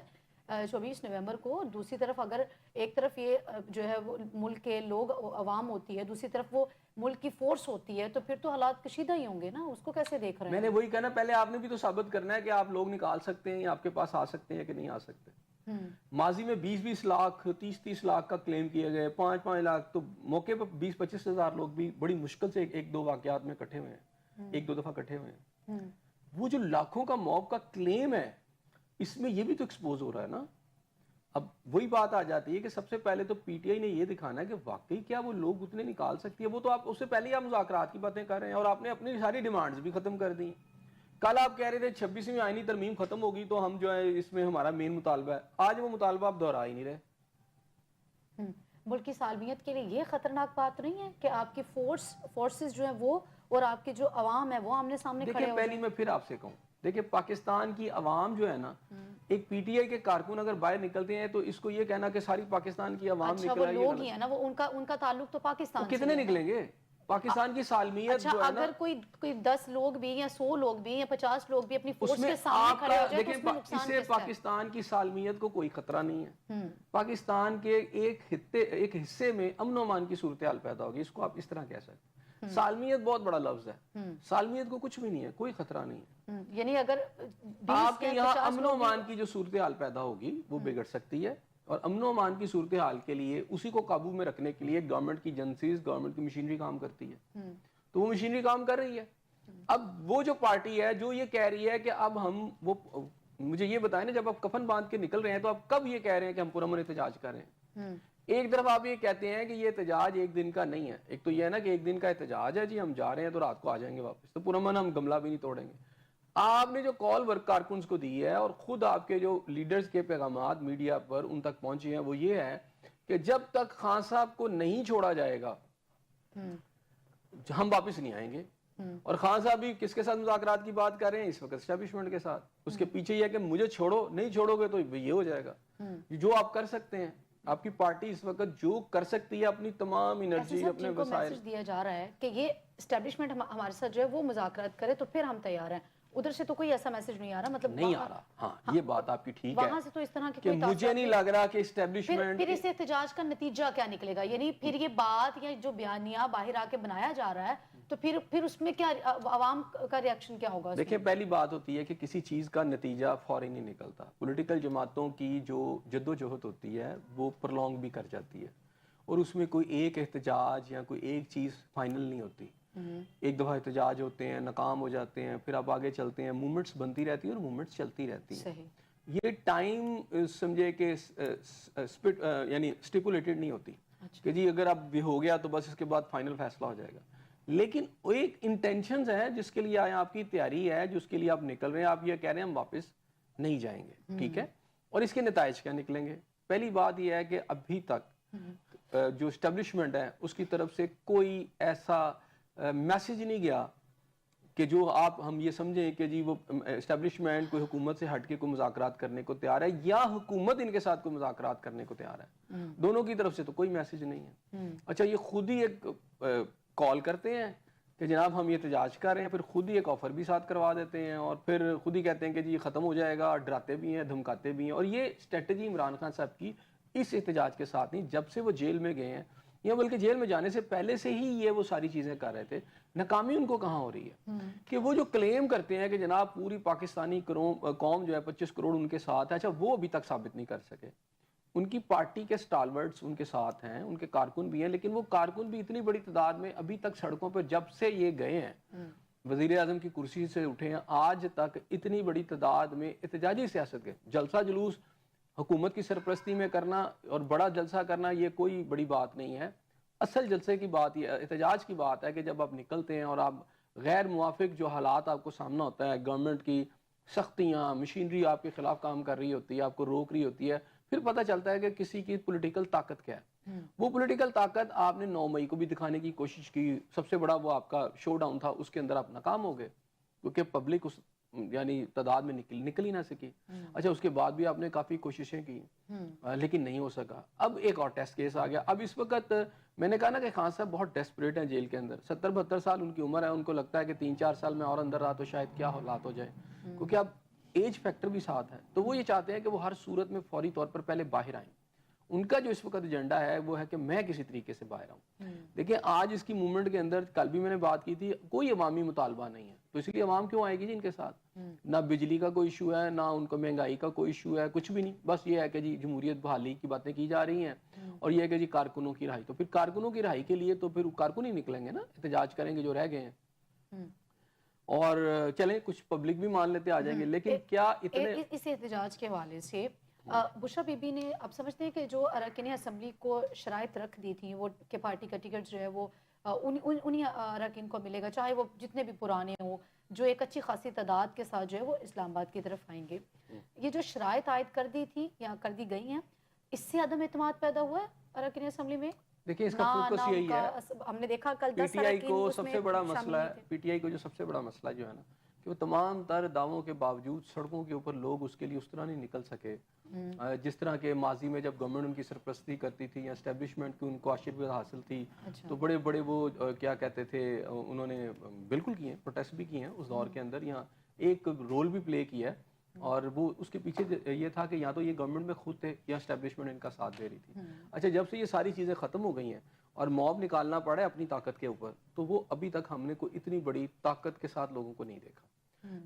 24 نومبر کو، دوسری طرف اگر ایک طرف یہ جو ہے وہ ملک کے لوگ عوام ہوتی ہے، دوسری طرف وہ ملک کی فورس ہوتی ہے، تو پھر تو حالات کشیدہ ہی ہوں گے نا، اس کو کیسے دیکھ رہے ہیں؟ میں نے وہی کہنا، پہلے آپ نے بھی تو ثابت کرنا ہے کہ آپ لوگ نکال سکتے ہیں یا آپ کے پاس آ سکتے ہیں کہ نہیں آ سکتے۔ ماضی میں 20-20 لاکھ 30-30 لاکھ کا کلیم کیے گئے، 5-5 لاکھ، تو موقع پر 20-25 ہزار لوگ بھی بڑی مشکل سے ایک دو واقعات میں کٹھے ہوئے ہیں، ایک دو دفعہ کٹھے ہوئے ہیں۔ وہ جو لاکھوں کا موب کا کلیم ہے اس میں یہ بھی تو ایکسپوز ہو رہا ہے نا۔ اب وہی بات آ جاتی ہے کہ سب سے پہلے تو پی ٹی آئی نے یہ دکھانا ہے کہ واقعی کیا وہ لوگ اتنے نکال سکتی ہے۔ وہ تو آپ اس سے پہلے ہی آپ مذاکرات کی باتیں کر رہے ہیں اور آپ نے اپنی ساری ڈیمانڈز بھی ختم کر دی۔ کل آپ کہہ رہے تھے 26ویں آئینی ترمیم ختم ہوگی تو ہم جو ہے اس میں ہمارا مین مطالبہ ہے، آج وہ مطالبہ آپ دہرا ہی نہیں رہے۔ ملک کی سالمیت کے لیے یہ خطرناک بات نہیں ہے کہ آپ کی فورسز جو ہیں وہ اور آپ کے جو عوام ہے وہ آمنے سامنے کھڑے ہو جائیں؟ پہلی میں پھر آپ سے کہوں، دیکھیں پاکستان کی عوام جو ہے نا، ایک پی ٹی آئی کے کارکن اگر باہر نکلتے ہیں تو اس کو یہ کہنا کہ ساری پاکستان کی عوام نکل وہ لوگ ہی ہیں نا، وہ ان کا تعلق تو پاکستان سے کتنے نکلیں گے؟ پاکستان کی سالمیت جو ہے نا، اگر کوئی 10 لوگ بھی یا 100 لوگ بھی یا 50 لوگ بھی اپنی فورس کے سامنے کھڑے ہو جائے تو اس میں نقصان اس سے پاکستان کی سالمیت کو کوئی خطرہ نہیں ہے۔ پاکستان کے ایک حصے میں امن و امان کی صورتحال پیدا ہوگی، اس کو آپ اس طرح کہہ سکتے ہیں۔ سالمیت بہت بڑا لفظ ہے، سالمیت کو کچھ بھی نہیں ہے، کوئی خطرہ نہیں ہے۔ یعنی اگر آپ کے یہاں امن و امان کی جو صورتحال پیدا ہوگی وہ بگڑ سکتی ہے، اور امن و امان کی صورتحال کے لیے اسی کو قابو میں رکھنے کے لیے گورنمنٹ کی ایجنسیز، گورنمنٹ کی مشینری کام کرتی ہے، تو وہ مشینری کام کر رہی ہے۔ اب وہ جو پارٹی ہے جو یہ کہہ رہی ہے کہ اب ہم مجھے یہ بتائیں نا، جب آپ کفن باندھ کے نکل رہے ہیں تو آپ کب یہ کہہ رہے ہیں کہ ہم پرامن احتجاج کر رہے ہیں؟ ایک طرف آپ یہ کہتے ہیں کہ یہ احتجاج ایک دن کا نہیں ہے، ایک تو یہ ہے نا کہ ایک دن کا احتجاج ہے جی، ہم جا رہے ہیں تو رات کو آ جائیں گے واپس، تو پرامن ہم گملہ بھی نہیں توڑیں گے۔ آپ نے جو کال ورک کارکنز کو دی ہے اور خود آپ کے جو لیڈرز کے پیغامات میڈیا پر ان تک پہنچے ہیں وہ یہ ہے کہ جب تک خان صاحب کو نہیں چھوڑا جائے گا ہم واپس نہیں آئیں گے۔ اور خان صاحب بھی کس کے ساتھ مذاکرات کی بات کر رہے ہیں اس وقت؟ اسٹیبلشمنٹ کے ساتھ۔ اس کے پیچھے یہ ہے کہ مجھے چھوڑو، نہیں چھوڑو گے تو یہ ہو جائے گا۔ جو آپ کر سکتے ہیں، آپ کی پارٹی اس وقت جو کر سکتی ہے اپنی تمام انرجی، اپنے وسائل، میسج دیا جا رہا ہے کہ یہ اسٹیبلشمنٹ ہمارے ساتھ جو ہے وہ مذاکرات کرے تو پھر ہم تیار ہیں، ادھر سے تو کوئی ایسا میسج نہیں آ رہا، مطلب نہیں آ رہا۔ ہاں یہ بات آپ کی ٹھیک ہے، وہاں سے تو اس طرح کہ مجھے نہیں لگ رہا کہ اسٹیبلشمنٹ پھر اس احتجاج کا نتیجہ کیا نکلے گا؟ یعنی پھر یہ بات یا جو بیانیہ باہر آ کے بنایا جا رہا ہے تو پھر اس میں کیا عوام کا ریاکشن کیا ہوگا؟ دیکھیں پہلی بات ہوتی ہے کہ کسی چیز کا نتیجہ فوری نہیں نکلتا، پولیٹیکل جماعتوں کی جو جد و جہد ہوتی ہے وہ پرلونگ بھی کر جاتی ہے، اور اس میں کوئی ایک احتجاج یا کوئی ایک چیز فائنل نہیں ہوتی۔ ایک دفعہ احتجاج ہوتے ہیں، ناکام ہو جاتے ہیں، پھر آپ آگے چلتے ہیں، موومنٹس بنتی رہتی ہیں اور موومنٹس چلتی رہتی ہیں۔ یہ ٹائم سمجھے کہ یعنی سٹیپولیٹڈ نہیں ہوتی کہ جی اگر اب یہ ہو گیا تو بس اس کے بعد فائنل فیصلہ ہو جائے گا، لیکن ایک انٹینشنز ہے جس کے لیے آپ کی تیاری ہے، جس کے لیے آپ نکل رہے ہیں، آپ یہ کہہ رہے ہیں ہم واپس نہیں جائیں گے، ٹھیک ہے؟ اور اس کے نتائج کیا نکلیں گے؟ پہلی بات یہ ہے کہ ابھی تک جو اسٹیبلشمنٹ ہے اس کی طرف سے کوئی ایسا میسج نہیں گیا کہ جو آپ ہم یہ سمجھیں کہ جی وہ اسٹیبلشمنٹ کوئی حکومت سے ہٹ کے کوئی مذاکرات کرنے کو تیار ہے یا حکومت ان کے ساتھ کوئی مذاکرات کرنے کو تیار ہے. دونوں کی طرف سے تو کوئی میسج نہیں ہے. اچھا یہ خود ہی ایک کال کرتے ہیں کہ جناب ہم یہ احتجاج کر رہے ہیں, پھر خود ہی ایک آفر بھی ساتھ کروا دیتے ہیں اور پھر خود ہی کہتے ہیں کہ جی ختم ہو جائے گا, ڈراتے بھی ہیں دھمکاتے بھی ہیں. اور یہ اسٹریٹجی عمران خان صاحب کی اس احتجاج کے ساتھ نہیں, جب سے وہ جیل میں گئے ہیں یا بلکہ جیل میں جانے سے پہلے سے ہی یہ وہ ساری چیزیں کر رہے تھے. ناکامی ان کو کہاں ہو رہی ہے کہ وہ جو کلیم کرتے ہیں کہ جناب پوری پاکستانی قوم جو ہے 25 کروڑ ان کے ساتھ ہے, اچھا وہ ابھی تک ثابت نہیں کر سکے. ان کی پارٹی کے سٹالورٹس ان کے ساتھ ہیں, ان کے کارکن بھی ہیں, لیکن وہ کارکن بھی اتنی بڑی تعداد میں ابھی تک سڑکوں پہ جب سے یہ گئے ہیں وزیر اعظم کی کرسی سے اٹھے ہیں آج تک اتنی بڑی تعداد میں احتجاجی سیاست کے جلسہ جلوس حکومت کی سرپرستی میں کرنا اور بڑا جلسہ کرنا یہ کوئی بڑی بات نہیں ہے. اصل جلسے کی بات یہ احتجاج کی بات ہے کہ جب آپ نکلتے ہیں اور آپ غیر موافق جو حالات آپ کو سامنا ہوتا ہے, گورنمنٹ کی سختیاں, مشینری آپ کے خلاف کام کر رہی ہوتی ہے, آپ کو روک رہی ہوتی ہے, پھر پتہ چلتا ہے کہ کسی کی پولیٹیکل طاقت کیا ہے. وہ پولیٹیکل طاقت آپ نے 9 مئی کو بھی دکھانے کی کوشش کی, سب سے بڑا وہ آپ کا شو ڈاؤن تھا, اس کے اندر آپ ناکام ہو گئے کیونکہ پبلک اس یعنی تعداد میں نکل ہی نہ سکی. اچھا اس کے بعد بھی آپ نے کافی کوششیں کی لیکن نہیں ہو سکا. اب ایک اور ٹیسٹ کیس آ گیا. اب اس وقت میں نے کہا نا کہ خان صاحب بہت ڈیسپریٹ ہیں جیل کے اندر, 70-72 سال ان کی عمر ہے, ان کو لگتا ہے کہ 3-4 سال میں اور اندر رہا تو شاید کیا حالات ہو جائے, کیونکہ اب ایج فیکٹر بھی ساتھ ہے. تو وہ یہ چاہتے ہیں کہ وہ ہر صورت میں فوری طور پر پہلے باہر آئیں. ان کا جو اس وقت ایجنڈا ہے وہ ہے کہ میں کسی طریقے سے باہر آؤں. دیکھیں آج اس کی موومنٹ کے اندر, کل بھی میں نے بات کی تھی, کوئی عوامی مطالبہ نہیں ہے, تو اس لیے عوام کیوں آئے گی جی ان کے ساتھ؟ نہ بجلی کا کوئی ایشو ہے, نہ ان کو مہنگائی کا کوئی ایشو ہے, کچھ بھی نہیں. بس یہ ہے کہ جی جمہوریت بحالی کی باتیں کی جا رہی ہیں اور یہ ہے کہ جی کارکنوں کی رہائی. تو پھر کارکنوں کی رہائی کے لیے تو پھر کارکن ہی نکلیں گے نا, احتجاج کریں گے جو رہ گئے ہیں. اور چلیں کچھ پبلک بھی مان لیتے آ جائیں گے, لیکن کیا اتنے اس احتجاج کے حوالے سے بشرا بی بی نے, اب سمجھتے ہیں کہ جو اراکین اسمبلی کو شرائط رکھ دی تھی وہ کہ پارٹی کا ٹکٹ جو ہے وہ انہی اراکین کو ملے گا, چاہے وہ جتنے بھی پرانے ہوں, جو ایک اچھی خاصی تعداد کے ساتھ جو ہے وہ اسلام آباد کی طرف آئیں گے. یہ جو شرائط عائد کر دی تھی یا کر دی گئی ہیں, اس سے عدم اعتماد پیدا ہوا ہے اراکین اسمبلی میں. دیکھیں اس کا فوکس یہی ہے, ہم نے دیکھا کل 10 پی ٹی آئی اراکین کو اس سب میں سے بڑا شامل مسئلہ نہیں ہے, تھے. پی ٹی آئی کو جو سب سے بڑا مسئلہ جو ہے نا کہ وہ تمام تر دعووں کے باوجود سڑکوں کے اوپر لوگ اس کے لیے اس طرح نہیں نکل سکے جس طرح کے ماضی میں جب گورنمنٹ ان کی سرپرستی کرتی تھی یا اسٹیبلشمنٹ کی ان کو آشرواد حاصل تھی. تو بڑے بڑے وہ کیا کہتے تھے, انہوں نے بالکل کیے ہیں, پروٹیسٹ بھی کیے ہیں اس دور کے اندر, یہاں ایک رول بھی پلے کیا ہے. اور وہ اس کے پیچھے یہ تھا کہ یا تو یہ گورنمنٹ میں خود تھے یا اسٹیبلشمنٹ ان کا ساتھ دے رہی تھی. اچھا جب سے یہ ساری چیزیں ختم ہو گئی ہیں اور موب نکالنا پڑا ہے اپنی طاقت کے اوپر, تو وہ ابھی تک ہم نے کوئی اتنی بڑی طاقت کے ساتھ لوگوں کو نہیں دیکھا.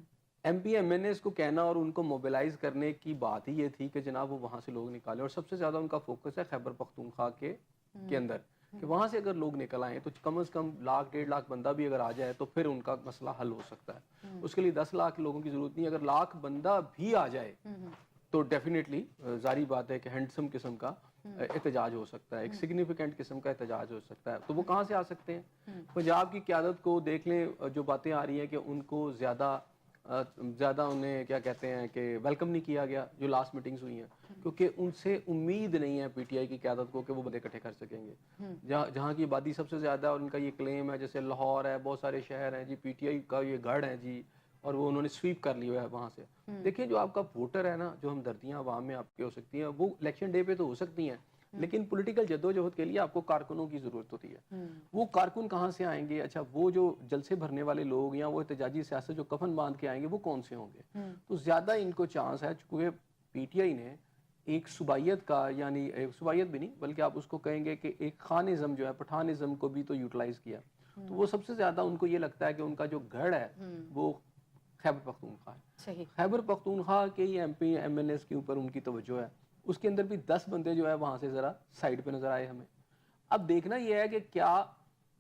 M P M N As کو کہنا اور ان کو موبیلائز کرنے کی بات ہی یہ تھی کہ جناب وہ وہاں سے لوگ نکالیں, اور سب سے زیادہ ان کا فوکس ہے خیبر پختونخوا کے اندر کہ وہاں سے اگر لوگ نکل آئیں تو کم از کم 1,00,000-1.5 لاکھ بندہ بھی اگر آ جائے تو پھر ان کا مسئلہ حل ہو سکتا ہے. اس کے لیے 10 لاکھ لوگوں کی ضرورت نہیں, اگر 1,00,000 بندہ بھی آ جائے تو ڈیفینیٹلی ظاہری بات ہے کہ ہینڈسم قسم کا احتجاج ہو سکتا ہے, ایک سگنیفیکنٹ قسم کا احتجاج ہو سکتا ہے. تو وہ کہاں سے آ سکتے ہیں؟ پنجاب کی قیادت کو دیکھ لیں, جو باتیں آ رہی ہیں کہ ان کو زیادہ انہیں کیا کہتے ہیں کہ ویلکم نہیں کیا گیا جو لاسٹ میٹنگز ہوئی ہیں, کیونکہ ان سے امید نہیں ہے پی ٹی آئی کی قیادت کو کہ وہ بندے اکٹھے کر سکیں گے. جہاں کی آبادی سب سے زیادہ اور ان کا یہ کلیم ہے, جیسے لاہور ہے, بہت سارے شہر ہیں جی پی ٹی آئی کا یہ گڑھ ہے جی, اور وہ انہوں نے سویپ کر لیا ہے وہاں سے. دیکھیں جو آپ کا ووٹر ہے نا, جو ہمدردیاں عوام میں آپ کی ہو سکتی ہیں وہ الیکشن ڈے پہ تو ہو سکتی ہیں, لیکن پولیٹیکل جدوجہد کے لیے آپ کو کارکنوں کی ضرورت ہوتی ہے. وہ کارکن کہاں سے آئیں گے؟ اچھا وہ جو جلسے بھرنے والے لوگ یا وہ احتجاجی سیاست جو کفن باندھ کے آئیں گے وہ کون سے ہوں گے؟ تو زیادہ ان کو چانس ہے, چونکہ پی ٹی آئی نے ایک صوبائیت کا, یعنی ایک صوبائیت بھی نہیں بلکہ آپ اس کو کہیں گے کہ ایک خانزم جو ہے, پٹھانزم کو بھی تو یوٹیلائز کیا. تو وہ سب سے زیادہ ان کو یہ لگتا ہے کہ ان کا جو گڑھ ہے وہ خیبر پختونخوا ہے. خیبر پختونخوا کے ہی M P M N S کے اوپر ان کی توجہ ہے. اس کے اندر بھی 10 بندے جو ہے وہاں سے ذرا سائڈ پہ نظر آئے ہمیں. اب دیکھنا یہ ہے کہ کیا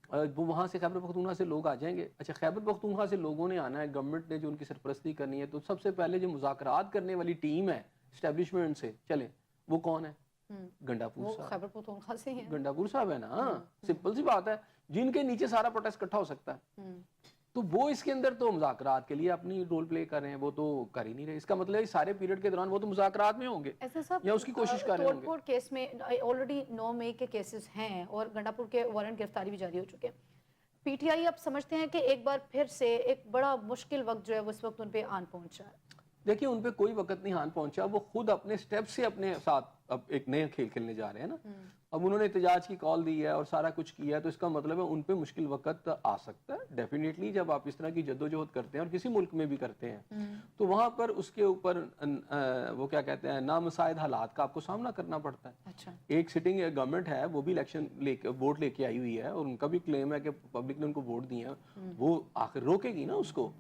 وہ وہاں سے خیبر پختونخوا سے لوگ آ جائیں گے. اچھا خیبر پختونخوا سے لوگوں نے آنا ہے, گورنمنٹ نے جو ان کی سرپرستی کرنی ہے, تو سب سے پہلے جو مذاکرات کرنے والی ٹیم ہے اسٹیبلشمنٹ سے, چلیں وہ کون ہے؟ گنڈاپور صاحب. خیبر پختونخوا سے ہیں, گنڈاپور صاحب ہے نا, سمپل سی بات ہے, جن کے نیچے سارا پروٹیسٹ اکٹھا ہو سکتا ہے. تو وہ اس کے اندر تو مذاکرات کے لیے اپنی رول پلے کر رہے ہیں, وہ تو کر ہی نہیں رہے. اس کا مطلب ہے سارے پیریڈ کے دوران وہ تو مذاکرات میں ہوں گے یا اس کی کوشش کر رہے ہوں گے. توڑ کیس میں آلریڈی 9 مئی کے کیسز ہیں اور گنڈاپور کے وارنٹ گرفتاری بھی جاری ہو چکے ہیں. پی ٹی آئی اب سمجھتے ہیں کہ ایک بار پھر سے ایک بڑا مشکل وقت جو ہے وہ اس وقت ان پہ آن پہنچا ہے؟ دیکھیں ان پہ کوئی وقت نہیں ہان پہنچا، وہ خود اپنے سٹیپ سے اپنے ساتھ اب ایک نئے کھیل کھیلنے جا رہے ہیں نا. اب انہوں نے احتجاج کی کال دی ہے اور سارا کچھ کیا ہے، تو اس کا مطلب ہے ان پہ مشکل وقت آ سکتا ہے ڈیفینیٹلی. جب آپ اس طرح کی جدوجہد کرتے ہیں اور کسی ملک میں بھی کرتے ہیں تو وہاں پر اس کے اوپر وہ کیا کہتے ہیں نامساعد حالات کا آپ کو سامنا کرنا پڑتا ہے. اچھا. ایک سٹنگ گورنمنٹ ہے، وہ بھی الیکشن ووٹ لے کے آئی ہوئی ہے اور ان کا بھی کلیم ہے کہ پبلک نے ان کو ووٹ دیے ہیں، وہ آخر روکے گی نا اس کو.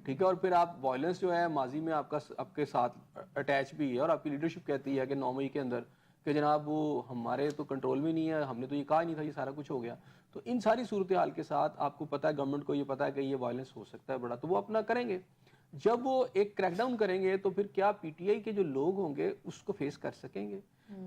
ٹھیک ہے. اور پھر آپ وائلنس جو ہے ماضی میں آپ کے ساتھ اٹیچ بھی ہے اور آپ کی لیڈرشپ کہتی ہے کہ 9 مئی کے اندر کہ جناب وہ ہمارے تو کنٹرول میں نہیں ہے، ہم نے تو یہ کہا ہی نہیں تھا، یہ سارا کچھ ہو گیا. تو ان ساری صورتحال کے ساتھ آپ کو پتہ ہے گورنمنٹ کو یہ پتہ ہے کہ یہ وائلنس ہو سکتا ہے بڑا، تو وہ اپنا کریں گے. جب وہ ایک کریک ڈاؤن کریں گے تو پھر کیا پی ٹی آئی کے جو لوگ ہوں گے اس کو فیس کر سکیں گے؟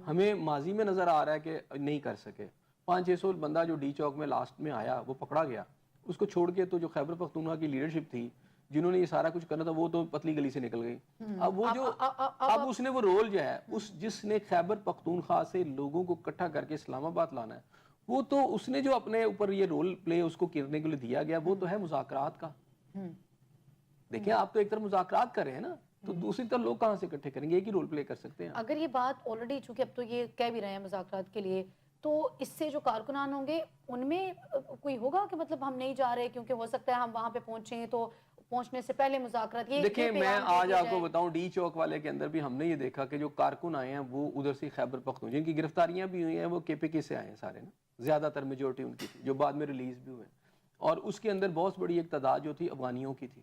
ہمیں ماضی میں نظر آ رہا ہے کہ نہیں کر سکے. 500-600 بندہ جو ڈی چوک میں لاسٹ میں آیا وہ پکڑا گیا. اس کو چھوڑ کے تو جو خیبر پختونخوا کی لیڈرشپ تھی جنہوں نے یہ سارا کچھ کرنا تھا وہ تو پتلی گلی سے نکل گئی. اب وہ جو اب اس نے وہ رول جو ہے جس نے خیبر پختونخوا سے لوگوں کو اکٹھا کر کے اسلام آباد لانا ہے، وہ تو اس نے جو اپنے اوپر یہ رول پلے اس کو کرنے کے لیے دیا گیا وہ تو ہے مذاکرات کا. دیکھیں آپ تو ایک طرف مذاکرات کر رہے ہیں نا، تو دوسری طرف لوگ کہاں سے اکٹھے کریں گے؟ ایک ہی رول پلے کر سکتے ہیں. اگر یہ بات آلریڈی چونکہ اب تو یہ کہہ بھی رہے ہیں مذاکرات کے لیے، تو اس سے جو کارکنان ہوں گے ان میں کوئی ہوگا کہ مطلب ہم نہیں جا رہے کیونکہ ہو سکتا ہے ہم وہاں پہ پہنچیں تو پہنچنے سے پہلے مذاکرات. دیکھیں میں آج آپ کو بتاؤں ڈی چوک والے کے اندر بھی ہم نے یہ دیکھا کہ جو کارکن آئے ہیں وہ ادھر سے خیبر پختونخوا جن کی گرفتاریاں بھی ہوئی ہیں وہ کے پی کے سے آئے ہیں سارے نا، زیادہ تر میجورٹی ان کی تھی جو بعد میں ریلیز بھی ہوئے. اور اس کے اندر بہت بڑی ایک تعداد جو تھی افغانیوں کی تھی،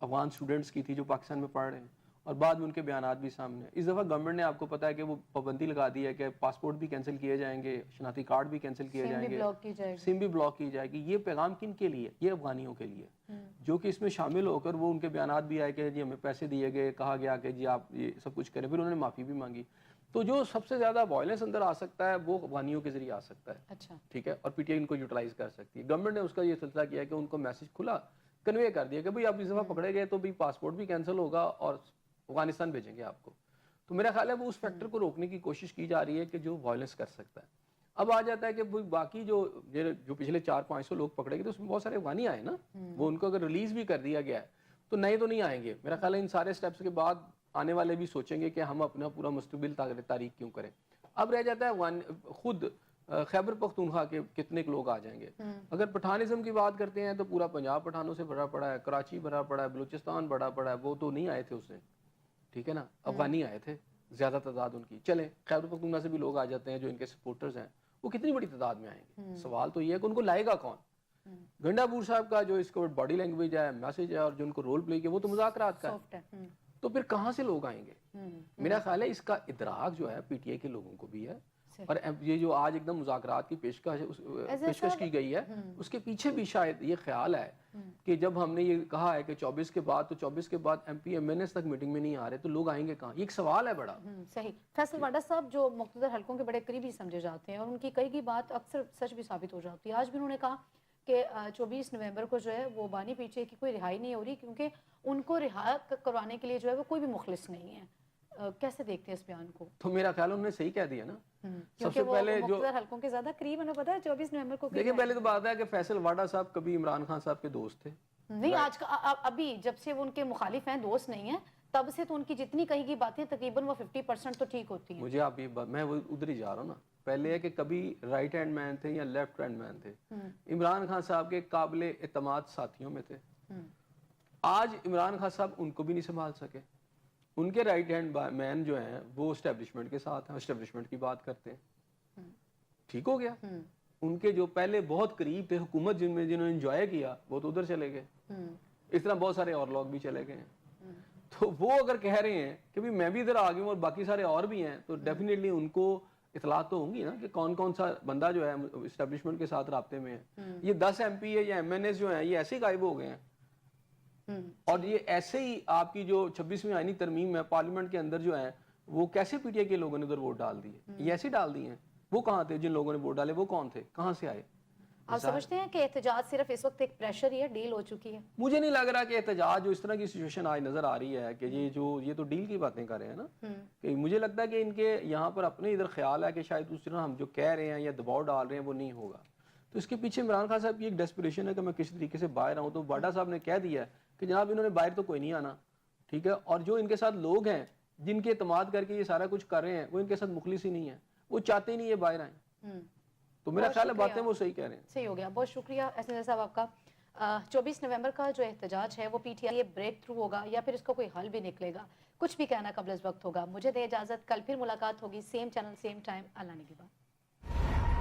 افغان سٹوڈنٹس کی تھی جو پاکستان میں پڑھ رہے ہیں، اور بعد میں ان کے بیانات بھی سامنے ہیں. اس دفعہ گورنمنٹ نے آپ کو پتا ہے کہ وہ پابندی لگا دی ہے کہ پاسپورٹ بھی کینسل کیے جائیں گے، شناختی کارڈ بھی کینسل کیے جائیں گے، سم بھی بلاک کی جائے گی. یہ پیغام کن کے لیے؟ یہ افغانیوں کے لیے جو کہ اس میں شامل ہو کر وہ ان کے بیانات بھی آئے کہ جی ہمیں پیسے دیے گئے، کہا گیا کہ جی آپ یہ سب کچھ کریں، پھر انہوں نے معافی بھی مانگی. تو جو سب سے زیادہ وائلنس اندر آ سکتا ہے وہ افغانیوں کے ذریعے آ سکتا ہے. اچھا. ٹھیک ہے. اور پی ٹی آئی ان کو یوٹیلائز کر سکتی ہے. گورنمنٹ نے اس کا یہ سلسلہ کیا کہ ان کو میسج کھلا کنوے کر دیا کہ بھئی آپ اس دفعہ پکڑے گئے تو بھی پاسپورٹ بھی کینسل ہوگا اور افغانستان بھیجیں گے آپ کو. تو میرا خیال ہے وہ اس فیکٹر کو روکنے کی کوشش کی جا رہی ہے کہ جو وائلنس کر سکتا ہے. اب آ جاتا ہے کہ باقی جو پچھلے 400-500 لوگ پکڑے گئے تو اس میں بہت سارے افغانی آئے نا، وہ ان کو اگر ریلیز بھی کر دیا گیا ہے تو نئے تو نہیں آئیں گے. میرا خیال ہے ان سارے سٹیپس کے بعد آنے والے بھی سوچیں گے کہ ہم اپنا پورا مستقبل تاریخ کیوں کریں. اب رہ جاتا ہے خود خیبر پختونخوا کے کتنے لوگ آ جائیں گے. اگر پٹھانزم کی بات کرتے ہیں تو پورا پنجاب پٹھانوں سے بھرا پڑا ہے، کراچی بھرا پڑا ہے، بلوچستان بھرا پڑا ہے. وہ تو نہیں آئے تھے اس میں، ٹھیک ہے نا، افغانی آئے تھے زیادہ تعداد ان کی. چلیں خیبر پختونخوا سے بھی لوگ آ جاتے ہیں جو ان کے سپورٹرز ہیں، وہ کتنی بڑی تعداد میں آئیں گے؟ سوال تو یہ ہے کہ ان کو لائے گا کون؟ گنڈا پور صاحب کا جو اس کو باڈی لینگویج ہے، میسج ہے اور جو ان کو رول پلے کیا وہ تو مذاکرات کا ہے. تو پھر کہاں سے لوگ آئیں گے؟ میرا خیال ہے اس کا ادراک جو ہے پی ٹی آئی کے لوگوں کو بھی ہے. اور یہ جو آج ایک دم مذاکرات کی پیشکش کی گئی ہے اس کے پیچھے بھی شاید یہ خیال ہے کہ جب ہم نے یہ کہا ہے کہ 24 کے بعد، تو 24 کے بعد M P M N As تک میٹنگ میں نہیں آ رہے تو لوگ آئیں گے کہاں؟ یہ ایک سوال ہے بڑا. صحیح. فیصل واڈا صاحب جو مقتدر حلقوں کے بڑے قریبی سمجھے جاتے ہیں اور ان کی کئی کی بات اکثر سچ بھی ثابت ہو جاتی ہے، آج بھی انہوں نے کہا کہ 24 نومبر کو جو ہے وہ بانی پی ٹی آئی کی کوئی رہائی نہیں ہو رہی کیونکہ ان کو رہا کروانے کے لیے جو ہے وہ کوئی بھی مخلص نہیں ہے. کیسے دیکھتے ہیں اس بیان کو؟ تو میرا خیال انہوں نے صحیح کہہ دیا نا. سب سے پہلے جو مقتدر حلقوں کے زیادہ قریب انہیں پتا ہے 24 نومبر کو. دیکھیں پہلے تو بات ہے کہ فیصل واڈا صاحب کبھی عمران خان صاحب کے دوست تھے نہیں، آج کا ابھی جب سے وہ ان کے مخالف ہیں، دوست نہیں ہیں، تب سے تو ان کی جتنی کہیں کی باتیں تقریباً وہ 50% تو ٹھیک ہوتی ہیں. مجھے آپ یہ میں ادھر ہی جا رہا ہوں نا. پہلے ہے کہ کبھی رائٹ ہینڈ مین تھے یا لیفٹ ہینڈ مین تھے. عمران خان صاحب کے قابل اعتماد ساتھیوں میں تھے. آج عمران خان صاحب ان کو بھی نہیں سنبھال سکے. ان کے رائٹ ہینڈ مین جو ہیں وہ اسٹیبلشمنٹ کے ساتھ ہیں، اسٹیبلشمنٹ کی بات کرتے ہیں. ٹھیک ہو گیا. ان کے جو پہلے بہت قریب تھے حکومت جنہوں نے انجوائے کیا وہ تو ادھر چلے گئے. اس طرح بہت سارے اور لوگ بھی چلے گئے ہیں. تو وہ اگر کہہ رہے ہیں کہ بھی میں بھی ادھر آ گیا ہوں اور باقی سارے اور بھی ہیں تو ڈیفینیٹلی ان کو اطلاع تو ہوں گی نا کہ کون کون سا بندہ جو ہے اسٹیبلشمنٹ کے ساتھ رابطے میں ہے. یہ 10 ایم پی ہے یا ایم این ایس جو ہیں یہ ایسے ہی غائب ہو گئے ہیں. اور یہ ایسے ہی آپ کی جو 26ویں آئینی ترمیم ہے پارلیمنٹ کے اندر جو ہے وہ کیسے پی ٹی آئی کے لوگوں نے ادھر ووٹ ڈال دیے؟ یہ ایسے ڈال دیے ہیں. وہ کہاں تھے جن لوگوں نے ووٹ ڈالے؟ وہ کون تھے؟ کہاں سے آئے؟ آپ سمجھتے ہیں کہ احتجاج صرف اس وقت ایک پریشر ہی ہے، ڈیل ہو چکی ہے؟ مجھے نہیں لگ رہا کہ احتجاج جو اس طرح کی سچویشن آج نظر آ رہی ہے کہ یہ تو ڈیل کی باتیں کر رہے ہیں نا. کہ مجھے لگتا ہے کہ ان کے یہاں پر اپنے ادھر خیال ہے کہ شاید اس طرح ہم جو کہہ رہے ہیں یا دباؤ ڈال رہے ہیں وہ نہیں ہوگا. تو اس کے پیچھے عمران خان صاحب کی ایک ڈیسپریشن ہے کہ میں کس طریقے سے باہر آؤں. تو باڈا صاحب نے کہہ دیا ہے کہ جناب انہوں نے باہر تو کوئی نہیں آنا, ٹھیک ہے, اور جو ان کے ساتھ لوگ ہیں جن کے اعتماد کر کے یہ سارا کچھ کر رہے ہیں وہ ان کے ساتھ مخلص ہی نہیں ہیں, وہ چاہتے ہی نہیں یہ باہر آئیں. تو میرا خیال ہے باتیں وہ صحیح کہہ رہے ہیں. صحیح ہو گیا, بہت شکریہ ایس صاحب آپ کا. 24 نومبر کا جو احتجاج ہے وہ پی ٹی آئی یہ بریک تھرو ہوگا یا پھر اس کا کوئی حل بھی نکلے گا, کچھ بھی کہنا قبل از وقت ہوگا. مجھے دے اجازت, کل پھر ملاقات ہوگی, سیم چینل سیم ٹائم. اللہ نے کی بات.